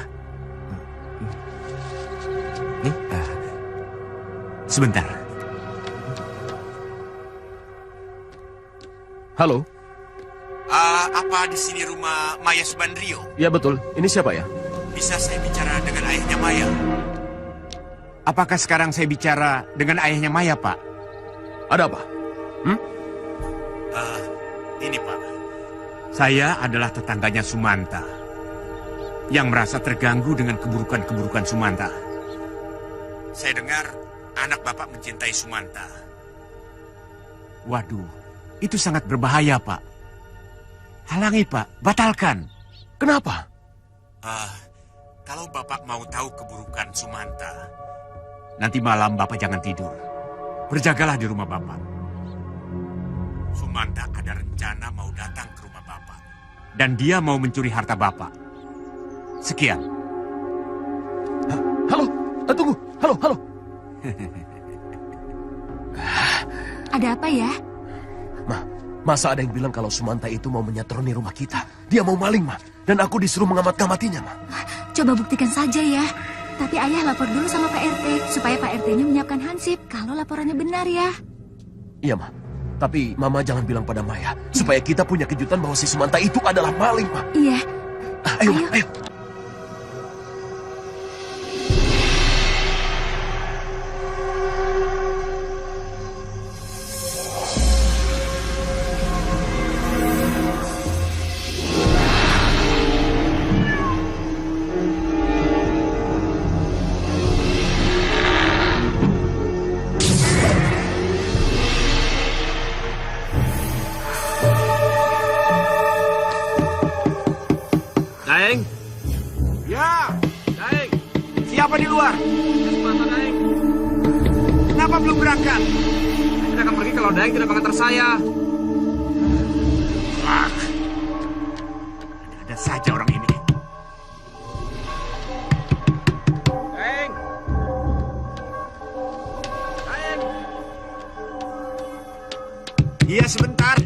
[SPEAKER 4] Nih, sebentar.
[SPEAKER 9] Halo?
[SPEAKER 4] Apa di sini rumah Maya Subandrio?
[SPEAKER 9] Ya betul. Ini siapa ya?
[SPEAKER 4] Bisa saya bicara dengan ayahnya Maya? Apakah sekarang saya bicara dengan ayahnya Maya, Pak?
[SPEAKER 9] Ada apa?
[SPEAKER 4] Ini, Pak. Saya adalah tetangganya Sumanta. Yang merasa terganggu dengan keburukan-keburukan Sumanta. Saya dengar anak Bapak mencintai Sumanta. Waduh, itu sangat berbahaya, Pak. Halangi, Pak. Batalkan.
[SPEAKER 9] Kenapa?
[SPEAKER 4] Kalau Bapak mau tahu keburukan Sumanta, nanti malam Bapak jangan tidur. Berjagalah di rumah Bapak. Sumanta ada rencana mau datang ke rumah Bapak. Dan dia mau mencuri harta Bapak. Sekian.
[SPEAKER 9] Halo, tunggu. Halo.
[SPEAKER 5] Ada apa ya?
[SPEAKER 9] Masa ada yang bilang kalau Sumanta itu mau menyatroni rumah kita? Dia mau maling, Ma. Dan aku disuruh mengamat-ngamatinya, Ma.
[SPEAKER 5] Coba buktikan saja ya. Tapi ayah lapor dulu sama Pak RT, supaya Pak RT-nya menyiapkan hansip kalau laporannya benar ya.
[SPEAKER 9] Iya, Ma. Tapi Mama jangan bilang pada Maya, supaya kita punya kejutan bahwa si Sumanta itu adalah maling, Ma.
[SPEAKER 5] Iya.
[SPEAKER 9] Ayo, Ma, ayo.
[SPEAKER 1] Daeng.
[SPEAKER 2] Ya. Daeng. Siapa di luar?
[SPEAKER 1] Sumanta, Daeng.
[SPEAKER 2] Kenapa belum berangkat?
[SPEAKER 1] Saya tidak akan pergi kalau Daeng tidak mengantar saya.
[SPEAKER 4] Ada saja orang ini.
[SPEAKER 2] Daeng. Daeng.
[SPEAKER 4] Iya, sebentar.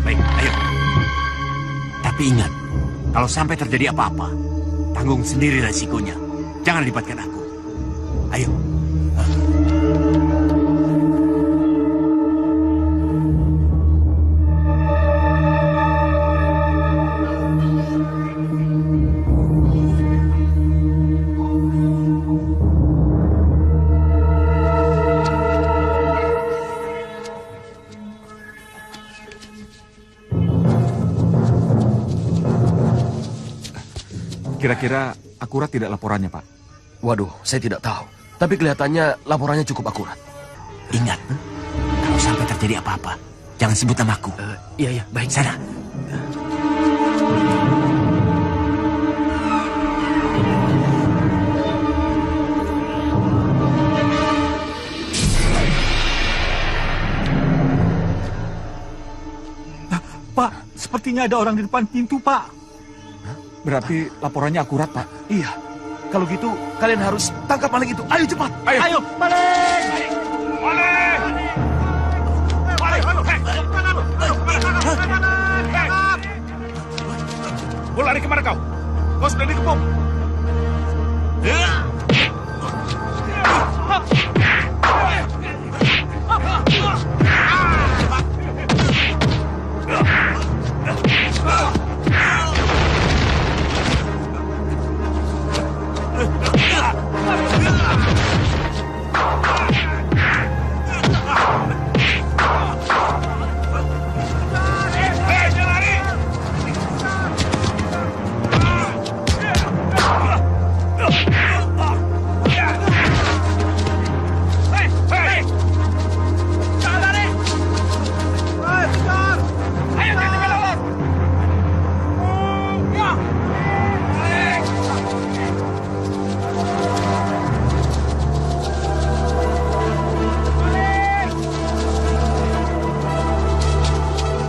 [SPEAKER 4] Baik, ayo. Tapi ingat, kalau sampai terjadi apa-apa, tanggung sendiri resikonya. Jangan libatkan aku. Ayo.
[SPEAKER 7] Kira-kira akurat tidak laporannya, Pak?
[SPEAKER 9] Waduh, saya tidak tahu. Tapi kelihatannya laporannya cukup akurat.
[SPEAKER 4] Ingat, kalau sampai terjadi apa-apa, jangan sebut namaku.
[SPEAKER 1] Iya, baik.
[SPEAKER 4] Sana.
[SPEAKER 7] Pak, sepertinya ada orang di depan pintu, Pak. Berarti laporannya akurat, Pak.
[SPEAKER 9] Iya. Kalau gitu, kalian harus tangkap maling itu. Ayo cepat.
[SPEAKER 7] Ayo. Maling! Maling! Mau lari kemana kau? Kau sudah dikepung.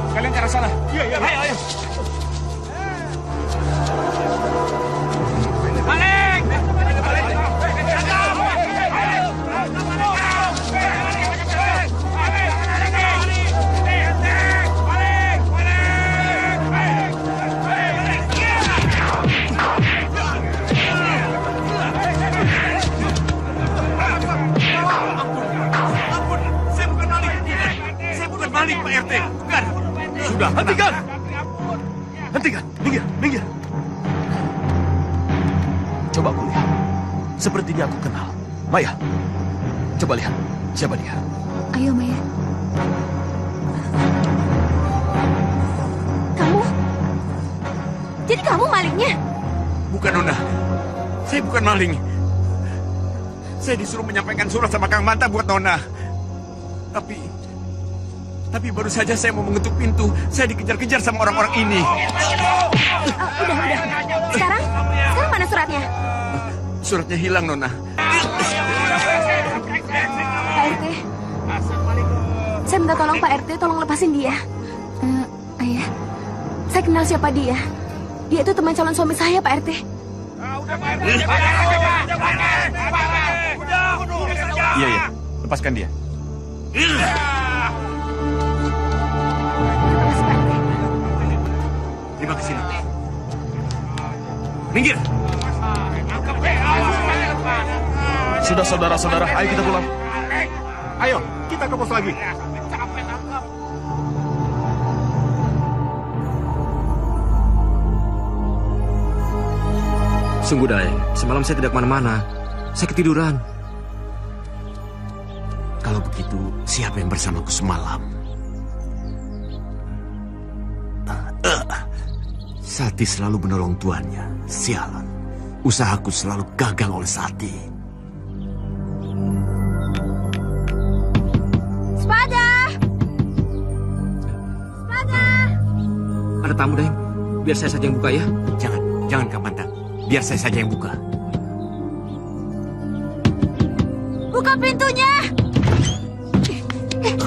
[SPEAKER 7] Kalian ke arah sana. Iya. Ayo. Maling! Saya bukan maling, Pak RT. Bukan. Sudah, hentikan! Minggir.
[SPEAKER 9] Coba aku lihat. Sepertinya aku kenal. Maya, coba lihat. Siapa dia?
[SPEAKER 5] Ayo, Maya.
[SPEAKER 3] Kamu? Jadi kamu malingnya?
[SPEAKER 4] Bukan, Nona. Saya bukan maling. Saya disuruh menyampaikan surat sama Kang Manta buat Nona. Tapi baru saja saya mau mengetuk pintu, saya dikejar-kejar sama orang-orang ini.
[SPEAKER 3] Udah. Sekarang mana suratnya?
[SPEAKER 4] Suratnya hilang, Nona.
[SPEAKER 3] Pak RT. Saya minta tolong Pak RT, tolong lepasin dia.
[SPEAKER 5] Ayah.
[SPEAKER 3] Saya kenal siapa dia. Dia itu teman calon suami saya, Pak RT.
[SPEAKER 7] Iya. Lepaskan dia.
[SPEAKER 4] Terima kasih, Nona. Minggir!
[SPEAKER 9] Sudah saudara-saudara, ayo kita pulang.
[SPEAKER 7] Ayo, kita ke pos lagi.
[SPEAKER 1] Sungguh, Dai. Semalam saya tidak kemana-mana. Saya ketiduran.
[SPEAKER 4] Kalau begitu, siapa yang bersamaku semalam? Sati selalu menolong tuannya. Sialan. Usahaku selalu gagal oleh Sati.
[SPEAKER 3] Sepada!
[SPEAKER 1] Ada tamu, Dai. Biar saya saja yang buka ya.
[SPEAKER 4] Jangan Kang Manta. Biar saya saja yang buka.
[SPEAKER 3] Buka pintunya!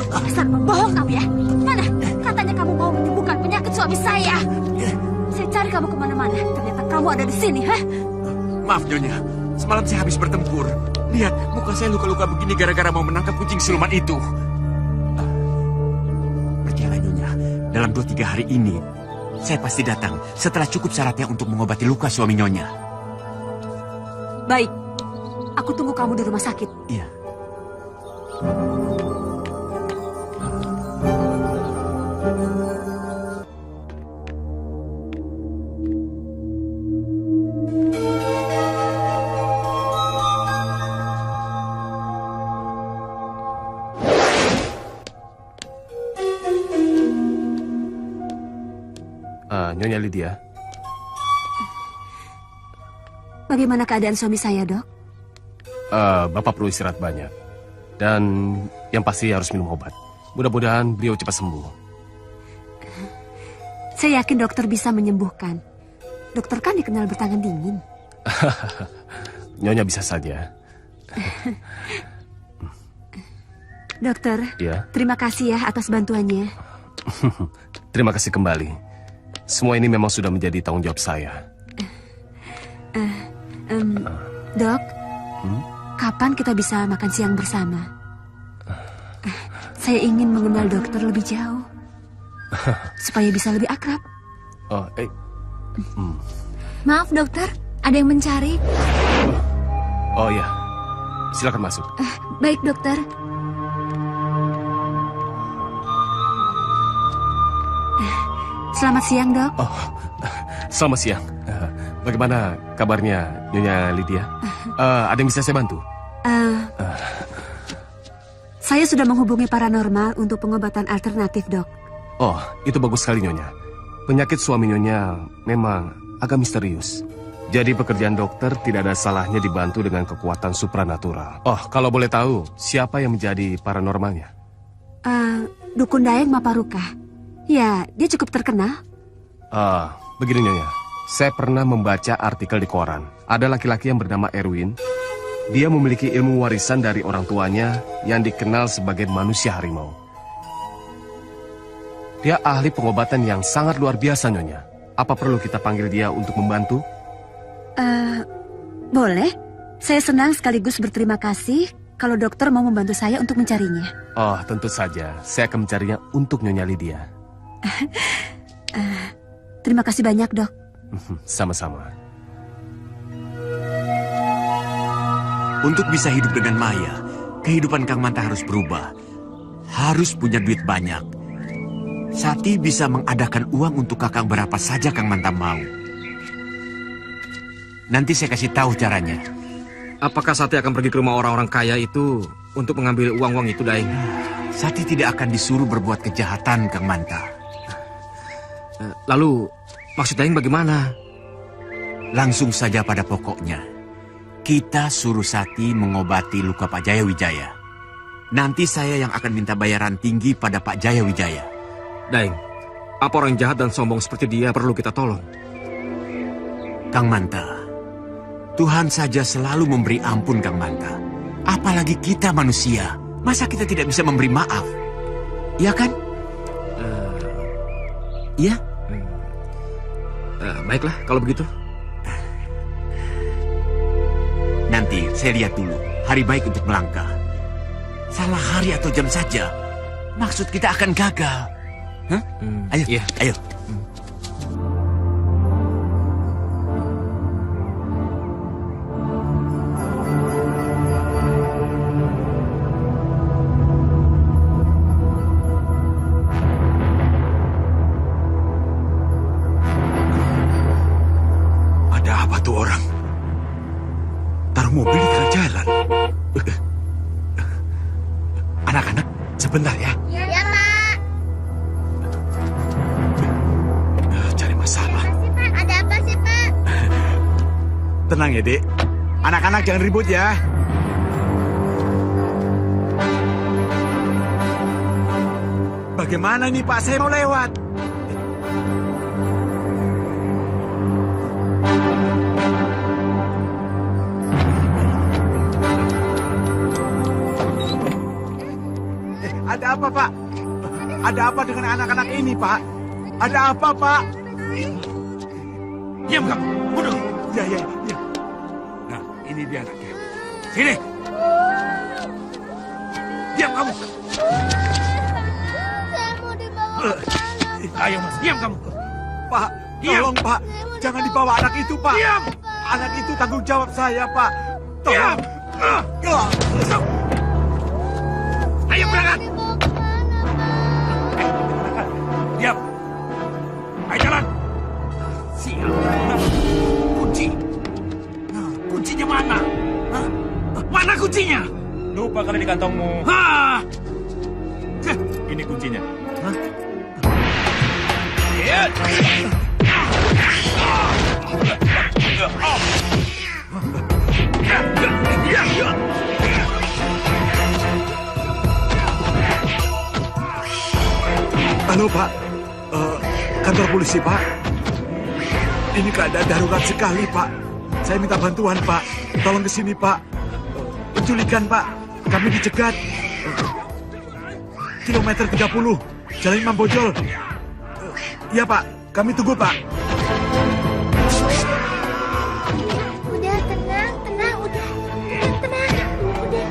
[SPEAKER 3] Dasar pembohong kamu ya. Mana? Katanya kamu mau menyembuhkan penyakit suami saya. Saya cari kamu kemana-mana. Ternyata kamu ada di sini, ha?
[SPEAKER 4] Maaf, Nyonya. Semalam saya habis bertempur. Lihat, muka saya luka-luka begini gara-gara mau menangkap kucing siluman itu. Percayalah, Nyonya. Dalam 2-3 hari ini, saya pasti datang setelah cukup syaratnya untuk mengobati luka suami Nyonya.
[SPEAKER 3] Baik. Aku tunggu kamu di rumah sakit.
[SPEAKER 4] Iya.
[SPEAKER 9] Nyonya Lydia.
[SPEAKER 3] Bagaimana keadaan suami saya, Dok?
[SPEAKER 9] Bapak perlu istirahat banyak. Dan yang pasti harus minum obat. Mudah-mudahan beliau cepat sembuh.
[SPEAKER 3] Saya yakin dokter bisa menyembuhkan. Dokter kan dikenal bertangan dingin.
[SPEAKER 9] Nyonya bisa saja.
[SPEAKER 3] Dokter,
[SPEAKER 9] Ya.
[SPEAKER 3] terima kasih ya atas bantuannya.
[SPEAKER 9] Terima kasih kembali. Semua ini memang sudah menjadi tanggung jawab saya.
[SPEAKER 3] Dok, kapan kita bisa makan siang bersama? Saya ingin mengenal dokter lebih jauh. Supaya bisa lebih akrab.
[SPEAKER 5] Maaf dokter, ada yang mencari.
[SPEAKER 9] Oh ya, silakan masuk.
[SPEAKER 5] Baik dokter.
[SPEAKER 3] Selamat siang, Dok.
[SPEAKER 9] Selamat siang. Bagaimana kabarnya Nyonya Lydia? Ada yang bisa saya bantu?
[SPEAKER 3] Saya sudah menghubungi paranormal untuk pengobatan alternatif, Dok.
[SPEAKER 9] Oh, itu bagus sekali Nyonya. Penyakit suami Nyonya memang agak misterius. Jadi pekerjaan dokter tidak ada salahnya dibantu dengan kekuatan supranatural. Oh, kalau boleh tahu, siapa yang menjadi paranormalnya?
[SPEAKER 3] Dukun Daeng Maparukah. Ya, dia cukup terkenal.
[SPEAKER 9] Begini Nyonya. Saya pernah membaca artikel di koran. Ada laki-laki yang bernama Erwin. Dia memiliki ilmu warisan dari orang tuanya yang dikenal sebagai manusia harimau. Dia ahli pengobatan yang sangat luar biasa, Nyonya. Apa perlu kita panggil dia untuk membantu?
[SPEAKER 3] Boleh. Saya senang sekaligus berterima kasih kalau dokter mau membantu saya untuk mencarinya.
[SPEAKER 9] Oh, tentu saja. Saya akan mencarinya untuk Nyonya Lydia.
[SPEAKER 3] Terima kasih banyak, Dok.
[SPEAKER 9] Sama-sama.
[SPEAKER 4] Untuk bisa hidup dengan Maya, kehidupan Kang Manta harus berubah. Harus punya duit banyak. Sati bisa mengadakan uang untuk Kakang berapa saja Kang Manta mau. Nanti saya kasih tahu caranya.
[SPEAKER 1] Apakah Sati akan pergi ke rumah orang-orang kaya itu untuk mengambil uang-uang itu, Daeng?
[SPEAKER 4] Sati tidak akan disuruh berbuat kejahatan, Kang Manta.
[SPEAKER 1] Lalu, maksud Daeng bagaimana?
[SPEAKER 4] Langsung saja pada pokoknya. Kita suruh Sati mengobati luka Pak Jaya Wijaya. Nanti saya yang akan minta bayaran tinggi pada Pak Jaya Wijaya.
[SPEAKER 1] Daeng, apa orang jahat dan sombong seperti dia perlu kita tolong?
[SPEAKER 4] Kang Manta, Tuhan saja selalu memberi ampun, Kang Manta. Apalagi kita manusia, masa kita tidak bisa memberi maaf? Iya kan? Iya?
[SPEAKER 1] Baiklah, kalau begitu.
[SPEAKER 4] Nanti saya lihat dulu hari baik untuk melangkah. Salah hari atau jam saja, maksud kita akan gagal. Hah? Ayo,
[SPEAKER 1] iya.
[SPEAKER 4] Ayo. Ada apa tuh orang? Taruh mobil di tengah jalan. Anak-anak, sebentar ya.
[SPEAKER 13] Iya, Pak.
[SPEAKER 4] Cari masalah.
[SPEAKER 13] Ada apa sih, Pak?
[SPEAKER 2] Tenang ya, Dek. Anak-anak jangan ribut ya. Bagaimana nih, Pak? Saya mau lewat. Ada apa, Pak? Ada apa dengan anak-anak ini, Pak? Ada apa, Pak?
[SPEAKER 4] Diam kamu, bodoh.
[SPEAKER 2] Ya.
[SPEAKER 4] Nah, ini dia anaknya. Sini. Diam kamu.
[SPEAKER 13] Saya mau dibawa kemana?
[SPEAKER 4] Ayo mas, diam kamu.
[SPEAKER 2] Pak, tolong, Pak. Jangan dibawa anak itu, Pak.
[SPEAKER 4] Diam.
[SPEAKER 2] Anak itu tanggung jawab saya, Pak. Tolong.
[SPEAKER 4] Ayo berangkat.
[SPEAKER 13] Dibawa kemana, Pak?
[SPEAKER 4] Diam. Ayo jalan. Siap. Kunci. Kuncinya mana? Hah? Mana kuncinya?
[SPEAKER 7] Lupa kali di kantongmu.
[SPEAKER 4] Hah?
[SPEAKER 7] Ini kuncinya.
[SPEAKER 14] Halo Pak, kantor polisi Pak. Ini keadaan darurat sekali Pak. Saya minta bantuan Pak. Tolong kesini Pak. Penculikan Pak. Kami dicegat. Kilometer 30. Jalan Imam Bonjol. Iya Pak, kami tunggu Pak.
[SPEAKER 13] Udah tenang, tenang, udah tenang, udah.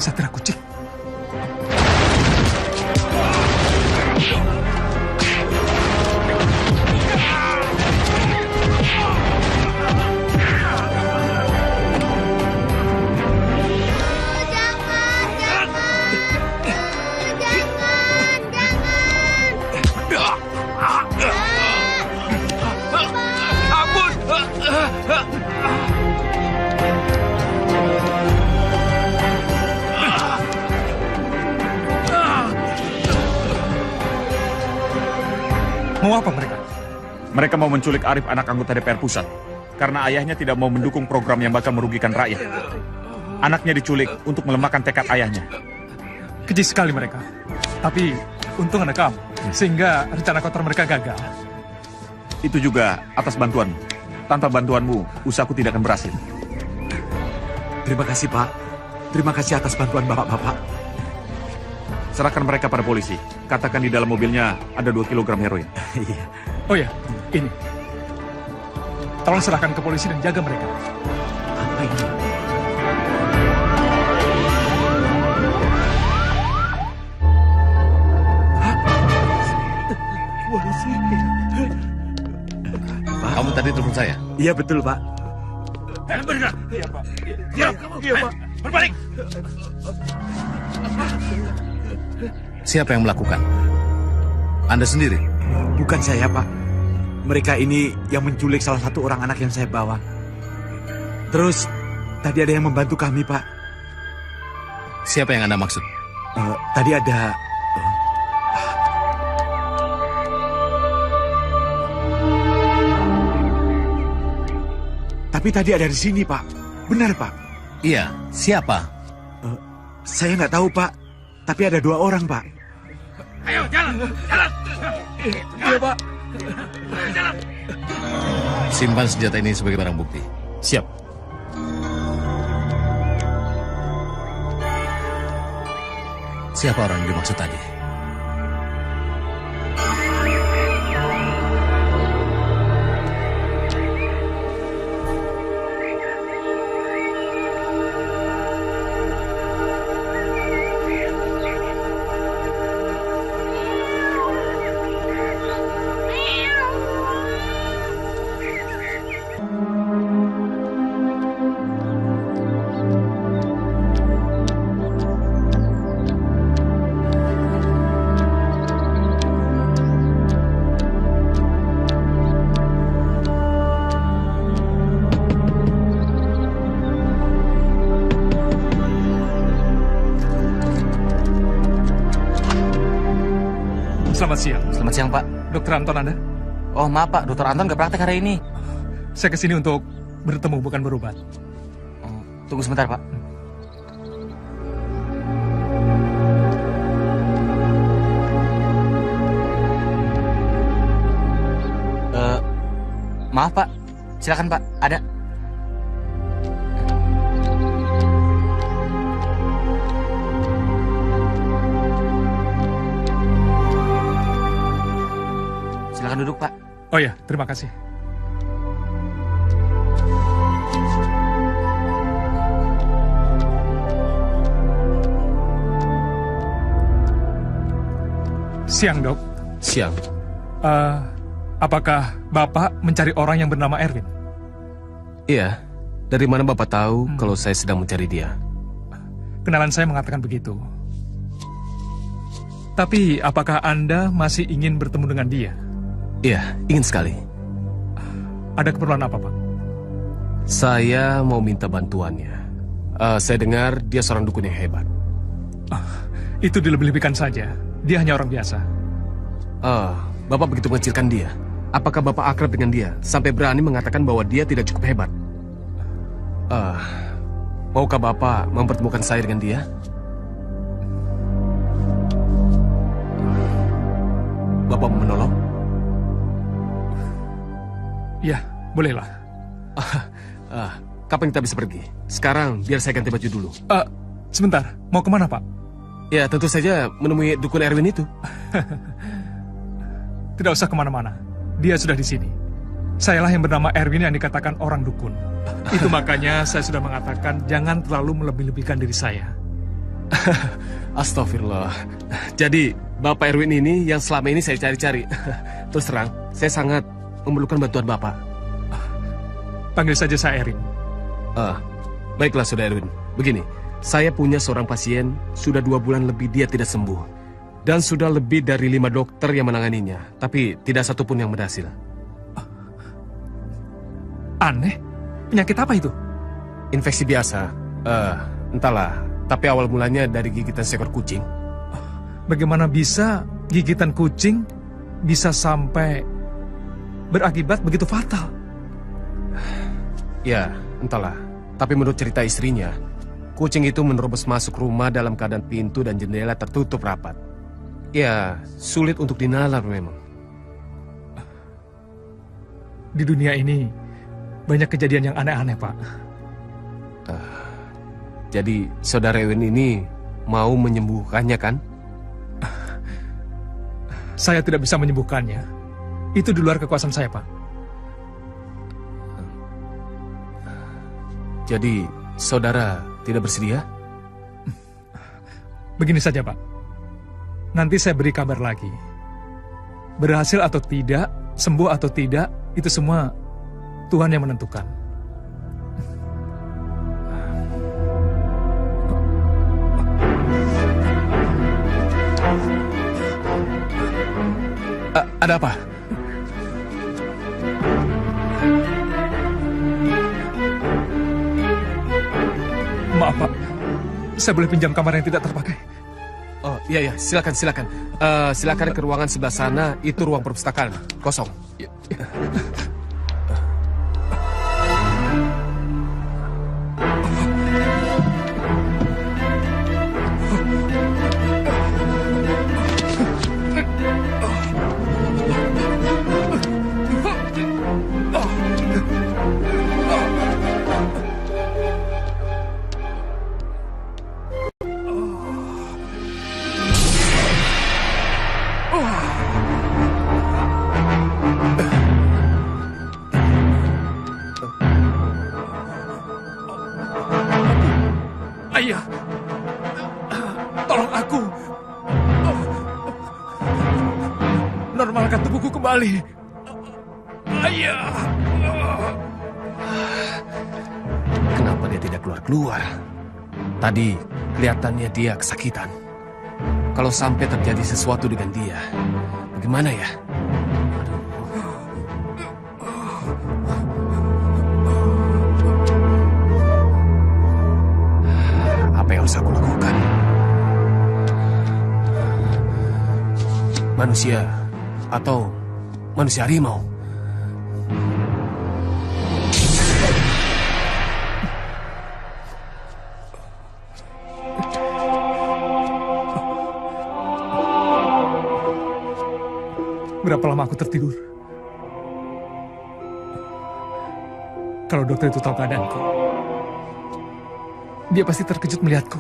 [SPEAKER 6] Satria kucing. Mau apa mereka?
[SPEAKER 7] Mereka mau menculik Arif, anak anggota DPR Pusat. Karena ayahnya tidak mau mendukung program yang bakal merugikan rakyat. Anaknya diculik untuk melemahkan tekad ayahnya.
[SPEAKER 6] Keji sekali mereka. Tapi untung ada kamu, sehingga rencana kotor mereka gagal.
[SPEAKER 7] Itu juga atas bantuanmu. Tanpa bantuanmu, usahaku tidak akan berhasil.
[SPEAKER 14] Terima kasih Pak. Terima kasih atas bantuan bapak-bapak.
[SPEAKER 7] Serahkan mereka pada polisi. Katakan di dalam mobilnya ada 2 kilogram heroin.
[SPEAKER 6] Oh ya, ini. Tolong serahkan ke polisi dan jaga mereka.
[SPEAKER 14] Apa ini?
[SPEAKER 8] Kamu tadi telepon saya?
[SPEAKER 14] Iya betul Pak.
[SPEAKER 2] Bergerak. Iya Pak. Iya Pak. Berbalik.
[SPEAKER 8] Siapa yang melakukan? Anda sendiri?
[SPEAKER 14] Bukan saya, Pak. Mereka ini yang menculik salah satu orang anak yang saya bawa. Terus, tadi ada yang membantu kami, Pak.
[SPEAKER 8] Siapa yang Anda maksud?
[SPEAKER 14] Tadi ada... Tapi tadi ada di sini, Pak. Benar, Pak?
[SPEAKER 8] Iya, siapa?
[SPEAKER 14] Saya nggak tahu, Pak. Tapi ada 2 orang, Pak.
[SPEAKER 2] Ayo, jalan, jalan.
[SPEAKER 14] Iya, Pak.
[SPEAKER 2] Jalan.
[SPEAKER 8] Simpan senjata ini sebagai barang bukti.
[SPEAKER 1] Siap.
[SPEAKER 8] Siapa orang yang dimaksud tadi?
[SPEAKER 6] Selamat siang.
[SPEAKER 11] Selamat siang, Pak.
[SPEAKER 6] Dokter Anton Anda?
[SPEAKER 11] Oh, maaf, Pak. Dokter Anton nggak praktek hari ini.
[SPEAKER 6] Saya kesini untuk bertemu, bukan berobat.
[SPEAKER 11] Tunggu sebentar, Pak. Maaf, Pak. Silakan, Pak. Ada. Silakan duduk, Pak.
[SPEAKER 6] Oh ya, terima kasih. Siang, Dok.
[SPEAKER 1] Siang.
[SPEAKER 6] Apakah Bapak mencari orang yang bernama Erwin?
[SPEAKER 1] Iya. Dari mana Bapak tahu kalau saya sedang mencari dia?
[SPEAKER 6] Kenalan saya mengatakan begitu. Tapi apakah Anda masih ingin bertemu dengan dia?
[SPEAKER 1] Iya, ingin sekali.
[SPEAKER 6] Ada keperluan apa, Pak?
[SPEAKER 15] Saya mau minta bantuannya. Saya dengar dia seorang dukun yang hebat.
[SPEAKER 6] Itu dilebih-lebihkan saja. Dia hanya orang biasa.
[SPEAKER 15] Bapak begitu mengecilkan dia. Apakah Bapak akrab dengan dia sampai berani mengatakan bahwa dia tidak cukup hebat? Maukah Bapak mempertemukan saya dengan dia? Bapak menolong?
[SPEAKER 6] Ya, bolehlah.
[SPEAKER 15] Kapan kita bisa pergi? Sekarang biar saya ganti baju dulu.
[SPEAKER 6] Sebentar, mau kemana, Pak?
[SPEAKER 15] Ya, tentu saja menemui dukun Erwin itu.
[SPEAKER 6] Tidak usah kemana-mana. Dia sudah di sini. Sayalah yang bernama Erwin yang dikatakan orang dukun. Itu makanya saya sudah mengatakan jangan terlalu melebih-lebihkan diri saya.
[SPEAKER 15] Astagfirullah. Jadi, Bapak Erwin ini yang selama ini saya cari-cari. Terus terang, saya sangat memerlukan bantuan Bapak.
[SPEAKER 6] Panggil saja saya Erin.
[SPEAKER 15] Baiklah, Saudara Erwin. Begini, saya punya seorang pasien, sudah 2 bulan lebih dia tidak sembuh. Dan sudah lebih dari 5 dokter yang menanganinya. Tapi tidak satupun yang berhasil.
[SPEAKER 6] Aneh? Penyakit apa itu?
[SPEAKER 15] Infeksi biasa. Entahlah. Tapi awal mulanya dari gigitan seekor kucing.
[SPEAKER 6] Bagaimana bisa gigitan kucing bisa sampai berakibat begitu fatal?
[SPEAKER 15] Ya, entahlah. Tapi menurut cerita istrinya, kucing itu menerobos masuk rumah dalam keadaan pintu dan jendela tertutup rapat. Ya, sulit untuk dinalar memang.
[SPEAKER 6] Di dunia ini banyak kejadian yang aneh-aneh, Pak.
[SPEAKER 15] Jadi, Saudara Erwin ini mau menyembuhkannya, kan?
[SPEAKER 6] Saya tidak bisa menyembuhkannya. Itu di luar kekuasaan saya, Pak.
[SPEAKER 15] Jadi, Saudara tidak bersedia?
[SPEAKER 6] Begini saja, Pak. Nanti saya beri kabar lagi. Berhasil atau tidak, sembuh atau tidak, itu semua Tuhan yang menentukan.
[SPEAKER 15] Ada apa?
[SPEAKER 6] Maaf, Pak. Saya boleh pinjam kamar yang tidak terpakai?
[SPEAKER 15] Oh, iya, silakan. Silakan ke ruangan sebelah sana, itu ruang perpustakaan, kosong.
[SPEAKER 6] Ayah, tolong aku. Normalkan tubuhku kembali. Ayah.
[SPEAKER 15] Kenapa dia tidak keluar-keluar? Tadi kelihatannya dia kesakitan. Kalau sampai terjadi sesuatu dengan dia, bagaimana ya? Apa yang harus aku lakukan? Manusia atau manusia harimau?
[SPEAKER 6] Berapa lama aku tertidur? Kalau dokter itu tahu keadaanku, dia pasti terkejut melihatku.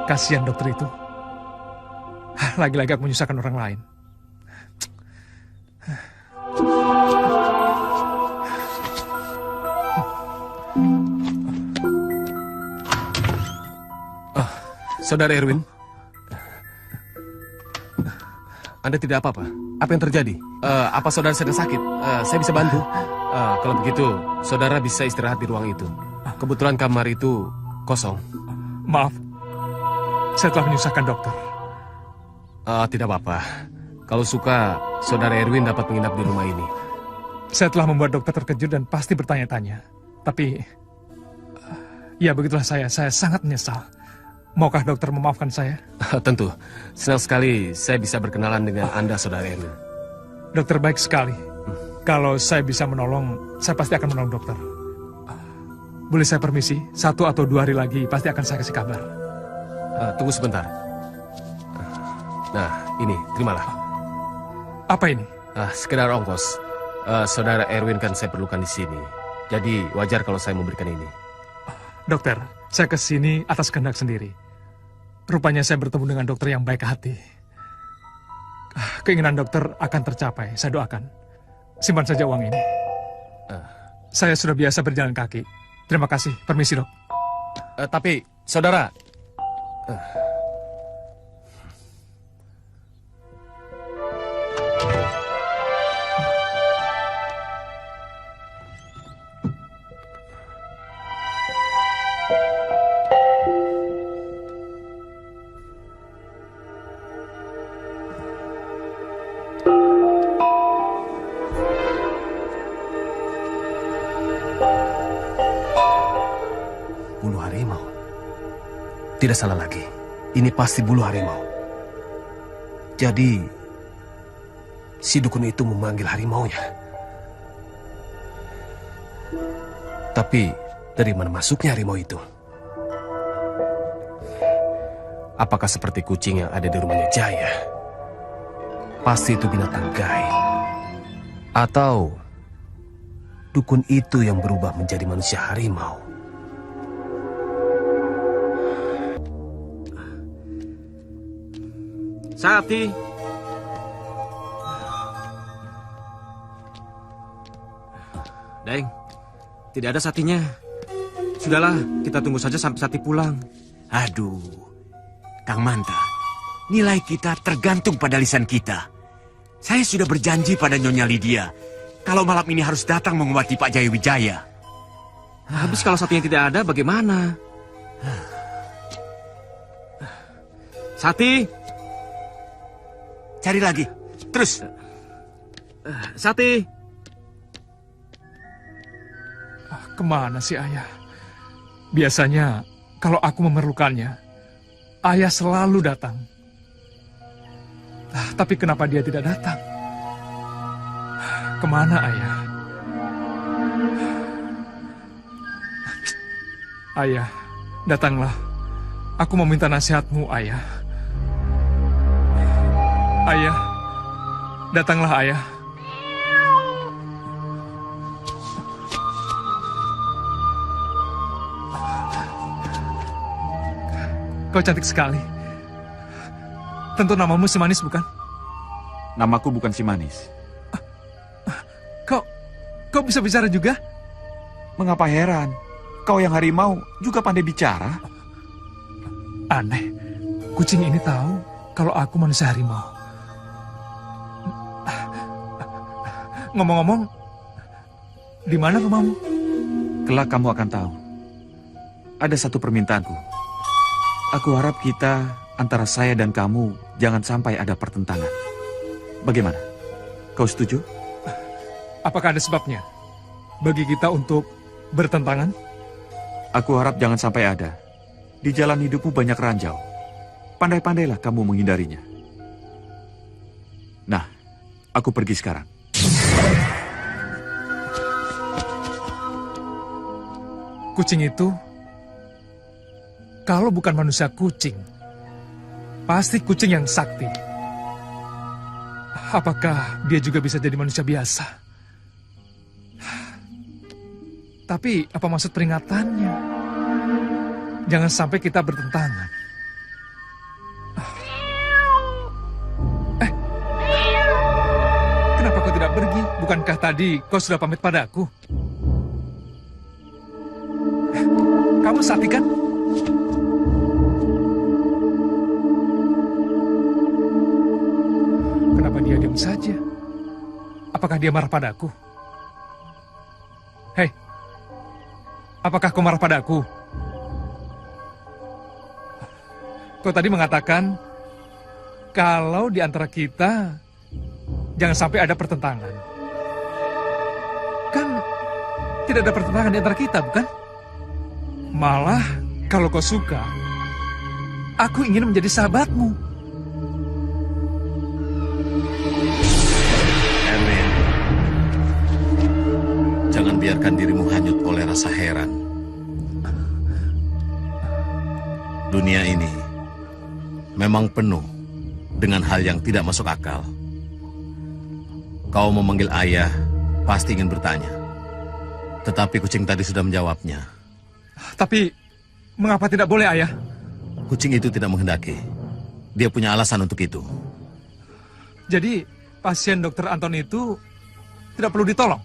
[SPEAKER 6] Kasihan dokter itu. Lagi-lagi aku menyusahkan orang lain.
[SPEAKER 15] Saudara Erwin, Anda tidak apa-apa? Apa yang terjadi? Apa saudara sedang sakit? Saya bisa bantu. Kalau begitu, saudara bisa istirahat di ruang itu. Kebetulan kamar itu kosong.
[SPEAKER 6] Maaf, saya telah menyusahkan dokter.
[SPEAKER 15] Tidak apa-apa. Kalau suka, Saudara Erwin dapat menginap di rumah ini.
[SPEAKER 6] Saya telah membuat dokter terkejut dan pasti bertanya-tanya. Tapi, ya begitulah saya sangat menyesal. Maukah dokter memaafkan saya?
[SPEAKER 15] Tentu. Senang sekali saya bisa berkenalan dengan Anda, Saudara Erwin.
[SPEAKER 6] Dokter baik sekali. Kalau saya bisa menolong, saya pasti akan menolong dokter. Boleh saya permisi? 1 atau 2 hari lagi pasti akan saya kasih kabar.
[SPEAKER 15] Tunggu sebentar. Nah, ini, terimalah.
[SPEAKER 6] Apa ini?
[SPEAKER 15] Sekedar ongkos. Saudara Erwin kan saya perlukan di sini. Jadi wajar kalau saya memberikan ini.
[SPEAKER 6] Dokter, saya ke sini atas kehendak sendiri. Rupanya saya bertemu dengan dokter yang baik hati. Keinginan dokter akan tercapai, saya doakan. Simpan saja uang ini. Saya sudah biasa berjalan kaki. Terima kasih, permisi dok.
[SPEAKER 15] Tapi, saudara... Bulu harimau. Tidak salah lagi. Ini pasti bulu harimau. Jadi, si dukun itu memanggil harimaunya. Tapi, dari mana masuknya harimau itu? Apakah seperti kucing yang ada di rumahnya Jaya? Pasti itu binatang gaib. Atau, dukun itu yang berubah menjadi manusia harimau.
[SPEAKER 1] Sati. Deng, tidak ada Satinya. Sudahlah, kita tunggu saja sampai Sati pulang.
[SPEAKER 4] Aduh, Kang Manta, nilai kita tergantung pada lisan kita. Saya sudah berjanji pada Nyonya Lydia, kalau malam ini harus datang mengobati Pak Jaya Wijaya.
[SPEAKER 1] Habis kalau Satinya tidak ada, bagaimana? Sati!
[SPEAKER 4] Cari lagi, terus.
[SPEAKER 1] Sati!
[SPEAKER 6] Kemana sih ayah? Biasanya kalau aku memerlukannya, ayah selalu datang. Tapi kenapa dia tidak datang? Kemana ayah? Ayah, datanglah. Aku meminta nasihatmu, ayah. Ayah, datanglah ayah. Kau cantik sekali. Tentu namamu si Manis, bukan?
[SPEAKER 7] Namaku bukan si Manis.
[SPEAKER 6] Kau bisa bicara juga?
[SPEAKER 7] Mengapa heran? Kau yang harimau juga pandai bicara.
[SPEAKER 6] Aneh, kucing ini tahu kalau aku manusia harimau. Ngomong-ngomong, di mana rumahmu?
[SPEAKER 7] Kelak kamu akan tahu. Ada satu permintaanku. Aku harap kita, antara saya dan kamu, jangan sampai ada pertentangan. Bagaimana? Kau setuju?
[SPEAKER 6] Apakah ada sebabnya bagi kita untuk bertentangan?
[SPEAKER 7] Aku harap jangan sampai ada. Di jalan hidupmu banyak ranjau. Pandai-pandailah kamu menghindarinya. Nah, aku pergi sekarang.
[SPEAKER 6] Kucing itu, kalau bukan manusia kucing, pasti kucing yang sakti. Apakah dia juga bisa jadi manusia biasa? Tapi apa maksud peringatannya? Jangan sampai kita bertentangan. Kenapa kau tidak pergi? Bukankah tadi kau sudah pamit padaku? Kamu Sati kan? Kenapa dia diam saja? Apakah dia marah padaku? Hei, apakah kau marah padaku? Kau tadi mengatakan kalau di antara kita jangan sampai ada pertentangan. Kan tidak ada pertentangan di antara kita, bukan? Malah kalau kau suka, aku ingin menjadi sahabatmu.
[SPEAKER 8] Erwin, jangan biarkan dirimu hanyut oleh rasa heran. Dunia ini memang penuh dengan hal yang tidak masuk akal. Kau memanggil ayah, pasti ingin bertanya. Tetapi kucing tadi sudah menjawabnya.
[SPEAKER 6] Tapi, mengapa tidak boleh, Ayah?
[SPEAKER 8] Kucing itu tidak menghendaki. Dia punya alasan untuk itu.
[SPEAKER 6] Jadi, pasien Dr. Anton itu tidak perlu ditolong?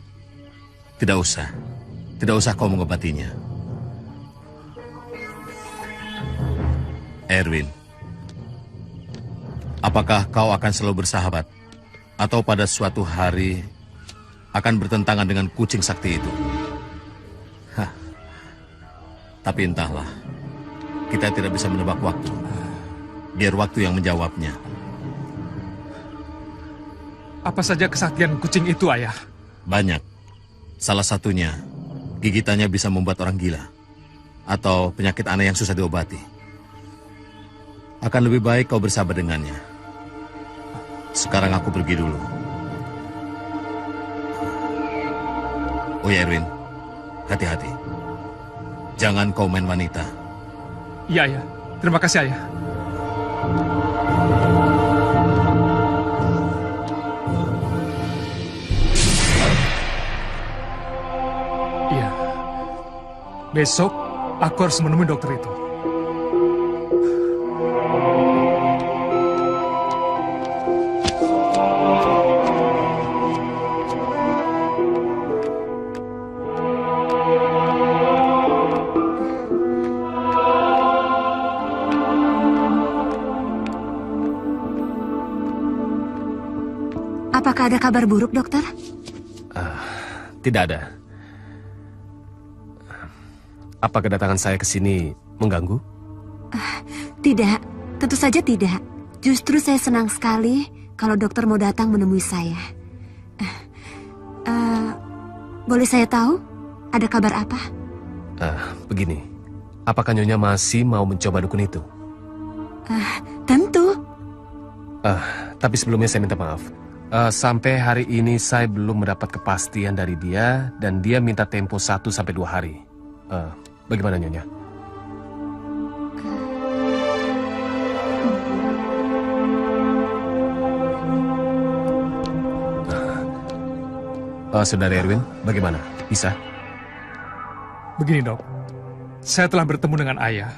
[SPEAKER 8] Tidak usah. Tidak usah kau mengobatinya. Erwin, apakah kau akan selalu bersahabat? Atau pada suatu hari akan bertentangan dengan kucing sakti itu? Hah. Tapi entahlah, kita tidak bisa menebak waktu. Biar waktu yang menjawabnya.
[SPEAKER 6] Apa saja kesaktian kucing itu, Ayah?
[SPEAKER 8] Banyak. Salah satunya, gigitannya bisa membuat orang gila. Atau penyakit aneh yang susah diobati. Akan lebih baik kau bersahabat dengannya. Sekarang aku pergi dulu. Oh ya, Erwin, hati-hati. Jangan kau main wanita.
[SPEAKER 6] Iya, Ayah. Terima kasih, Ayah. Iya. Besok aku harus menemui dokter itu.
[SPEAKER 3] Apakah ada kabar buruk, dokter?
[SPEAKER 15] Tidak ada. Apa kedatangan saya ke sini mengganggu?
[SPEAKER 3] Tidak, tentu saja tidak. Justru saya senang sekali kalau dokter mau datang menemui saya. Boleh saya tahu ada kabar apa?
[SPEAKER 15] Begini, apakah Nyonya masih mau mencoba dukun itu?
[SPEAKER 3] Tentu.
[SPEAKER 15] Tapi sebelumnya saya minta maaf. Sampai hari ini saya belum mendapat kepastian dari dia dan dia minta tempo 1 sampai 2 hari. Bagaimana Nyonya? Saudara Erwin, bagaimana? Bisa?
[SPEAKER 6] Begini, Dok. Saya telah bertemu dengan Ayah.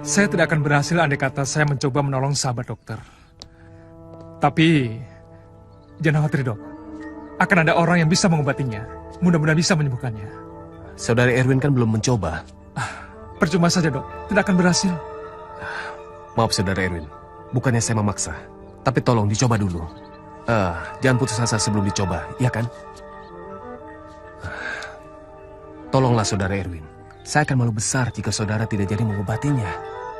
[SPEAKER 6] Saya tidak akan berhasil andai kata saya mencoba menolong sahabat dokter. Tapi jangan khawatir, Dok. Akan ada orang yang bisa mengobatinya. Mudah-mudahan bisa menyembuhkannya.
[SPEAKER 15] Saudara Erwin kan belum mencoba.
[SPEAKER 6] Percuma saja, Dok. Tidak akan berhasil.
[SPEAKER 15] Maaf, Saudara Erwin. Bukannya saya memaksa. Tapi tolong dicoba dulu. Jangan putus asa sebelum dicoba, ya kan? Tolonglah, Saudara Erwin. Saya akan malu besar jika saudara tidak jadi mengobatinya.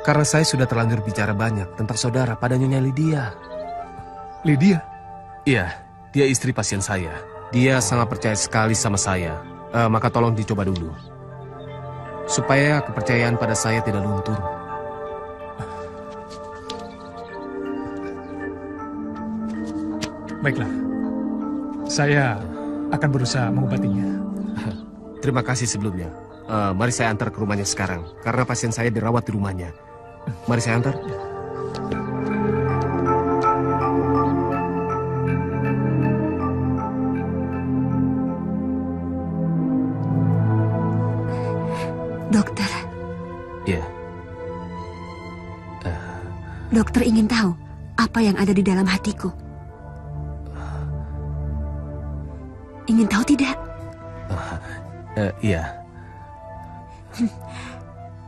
[SPEAKER 15] Karena saya sudah terlanjur bicara banyak tentang saudara pada Nyonya Lydia.
[SPEAKER 6] Lydia?
[SPEAKER 15] Iya, dia istri pasien saya. Dia sangat percaya sekali sama saya. Maka tolong dicoba dulu. Supaya kepercayaan pada saya tidak luntur.
[SPEAKER 6] Baiklah. Saya akan berusaha mengobatinya.
[SPEAKER 15] Terima kasih sebelumnya. Mari saya antar ke rumahnya sekarang. Karena pasien saya dirawat di rumahnya. Mari saya antar.
[SPEAKER 3] Dokter.
[SPEAKER 15] Iya.
[SPEAKER 3] Dokter ingin tahu apa yang ada di dalam hatiku. Ingin tahu tidak?
[SPEAKER 15] Iya.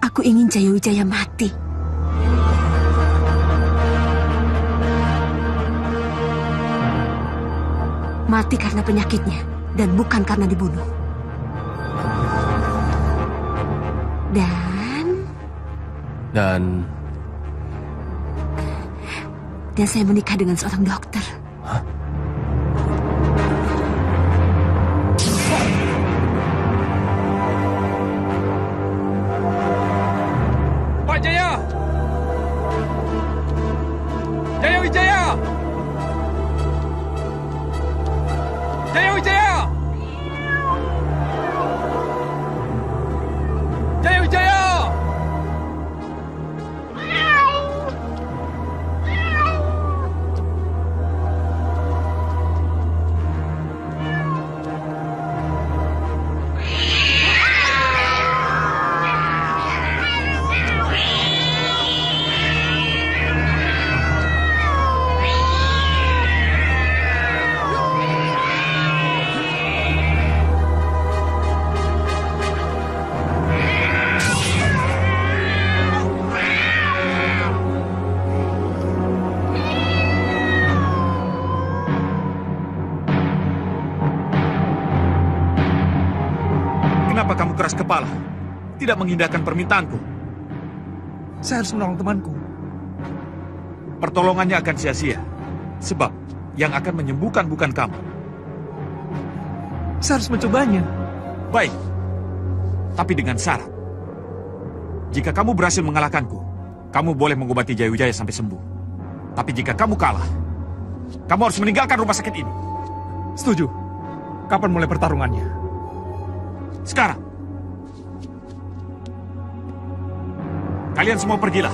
[SPEAKER 3] Aku ingin Jaya Wijaya mati. Mati karena penyakitnya dan bukan karena dibunuh.
[SPEAKER 5] dan saya menikah dengan seorang dokter.
[SPEAKER 6] Pak Jaya! Jaya Wijaya! Jaya Wijaya! Jaya Wijaya!
[SPEAKER 7] Kenapa kamu keras kepala? Tidak mengindahkan permintaanku.
[SPEAKER 6] Saya harus menolong temanku.
[SPEAKER 7] Pertolongannya akan sia-sia. Sebab yang akan menyembuhkan bukan kamu.
[SPEAKER 6] Saya harus mencobanya.
[SPEAKER 7] Baik. Tapi dengan syarat. Jika kamu berhasil mengalahkanku, kamu boleh mengobati Jaya Wijaya sampai sembuh. Tapi jika kamu kalah, kamu harus meninggalkan rumah sakit ini.
[SPEAKER 6] Setuju. Kapan mulai pertarungannya?
[SPEAKER 7] Sekarang. Kalian semua pergilah.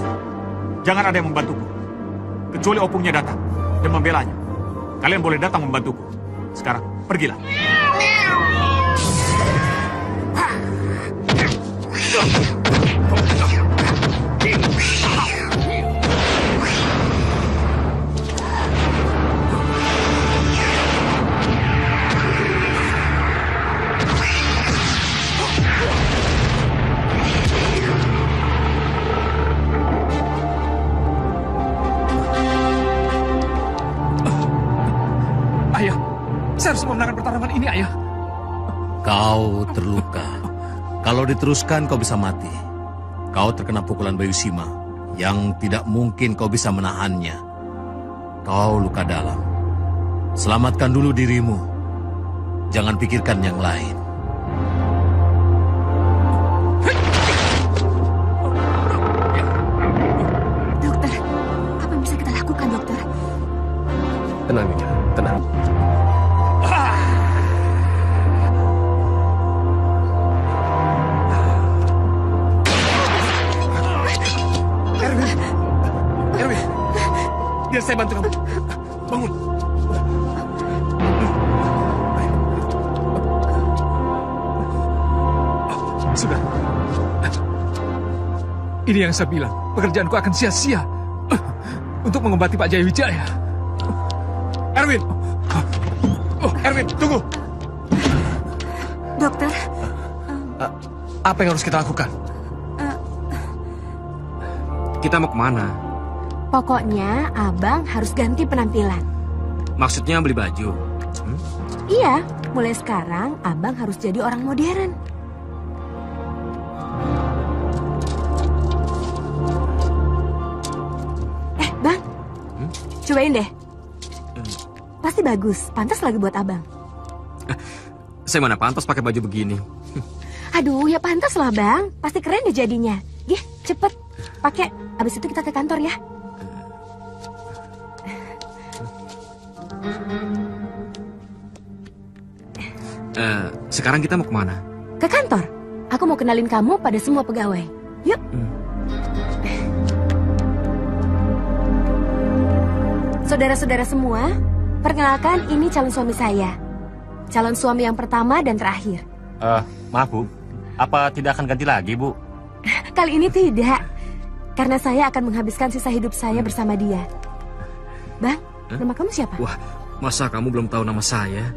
[SPEAKER 7] Jangan ada yang membantuku. Kecuali opungnya datang dan membelanya. Kalian boleh datang membantuku. Sekarang, pergilah.
[SPEAKER 6] Ayah, saya harus memenangkan pertarungan ini, Ayah.
[SPEAKER 8] Kau terluka. Kalau diteruskan kau bisa mati. Kau terkena pukulan Bayu Sima yang tidak mungkin kau bisa menahannya. Kau luka dalam. Selamatkan dulu dirimu. Jangan pikirkan yang lain.
[SPEAKER 5] Dokter, apa yang bisa kita lakukan, dokter?
[SPEAKER 15] Tenang, Nyonya. Tenang.
[SPEAKER 6] Erwin, biar saya bantu kamu. Bangun. Sudah. Ini yang saya bilang, pekerjaanku akan sia-sia untuk mengobati Pak Jaya Wijaya. Erwin! Erwin, tunggu!
[SPEAKER 5] Dokter,
[SPEAKER 6] Apa yang harus kita lakukan?
[SPEAKER 1] Kita mau kemana?
[SPEAKER 3] Pokoknya abang harus ganti penampilan.
[SPEAKER 1] Maksudnya beli baju?
[SPEAKER 3] Iya, mulai sekarang abang harus jadi orang modern. Bang, cobain deh. Pasti bagus, pantas lagi buat abang.
[SPEAKER 1] Saya mana pantas pakai baju begini.
[SPEAKER 3] Aduh, ya pantas lah bang. Pasti keren deh jadinya. Gih, cepet. Pakai, abis itu kita ke kantor ya.
[SPEAKER 1] Sekarang kita mau kemana?
[SPEAKER 3] Ke kantor. Aku mau kenalin kamu pada semua pegawai. Yuk. Saudara-saudara semua, perkenalkan ini calon suami saya. Calon suami yang pertama dan terakhir.
[SPEAKER 11] Maaf Bu, apa tidak akan ganti lagi Bu?
[SPEAKER 3] Kali ini tidak. Karena saya akan menghabiskan sisa hidup saya bersama dia. Bang, nama kamu siapa?
[SPEAKER 1] Wah, masa kamu belum tahu nama saya?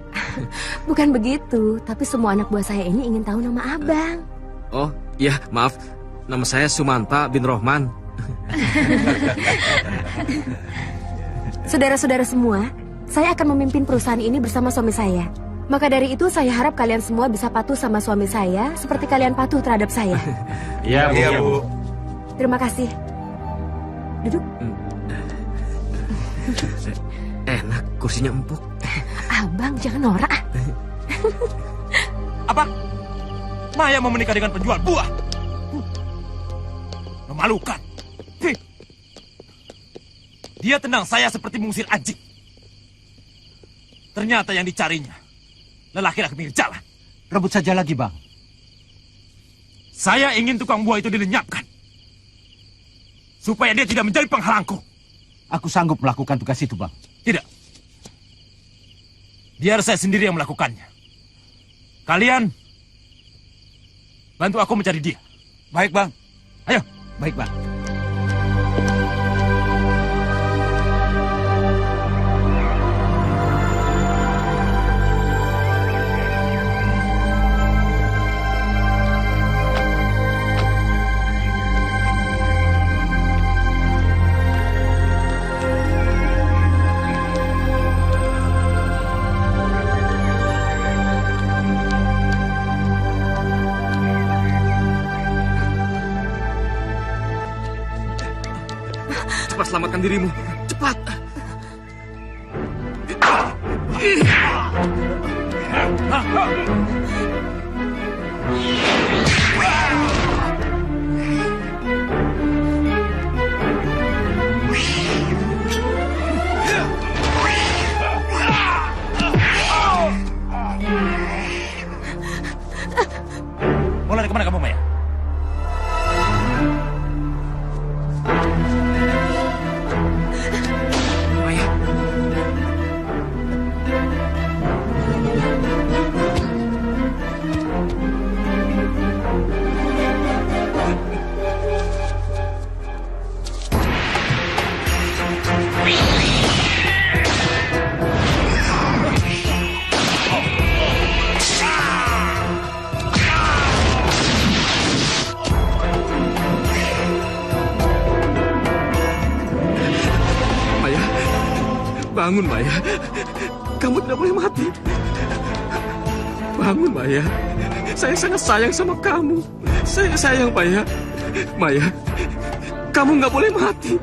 [SPEAKER 3] Bukan begitu, tapi semua anak buah saya ini ingin tahu nama abang.
[SPEAKER 1] Oh, iya, maaf. Nama saya Sumanta bin Rohman.
[SPEAKER 3] Saudara-saudara semua, saya akan memimpin perusahaan ini bersama suami saya. Maka dari itu saya harap kalian semua bisa patuh sama suami saya seperti kalian patuh terhadap saya.
[SPEAKER 11] Iya, Bu.
[SPEAKER 14] Iya, Bu.
[SPEAKER 3] Terima kasih. Duduk.
[SPEAKER 1] Enak, kursinya empuk.
[SPEAKER 3] Abang, jangan norak.
[SPEAKER 2] Apa? Maya mau menikah dengan penjual buah? Memalukan. Dia tendang saya seperti mengusir anjing. Ternyata yang dicarinya lelaki-laki pinggir jalan.
[SPEAKER 11] Rebut saja lagi, Bang.
[SPEAKER 2] Saya ingin tukang buah itu dilenyapkan. Supaya dia tidak menjadi penghalangku.
[SPEAKER 11] Aku sanggup melakukan tugas itu, Bang.
[SPEAKER 2] Tidak. Biar saya sendiri yang melakukannya. Kalian bantu aku mencari dia.
[SPEAKER 11] Baik, Bang.
[SPEAKER 2] Ayo.
[SPEAKER 11] Baik, Bang.
[SPEAKER 1] Cepat selamatkan dirimu. Cepat.
[SPEAKER 2] Mau lari kemana kamu, Maya?
[SPEAKER 1] Bangun, Maya. Kamu tidak boleh mati. Bangun, Maya. Saya sangat sayang sama kamu. Saya sayang, Maya. Maya, kamu nggak boleh mati.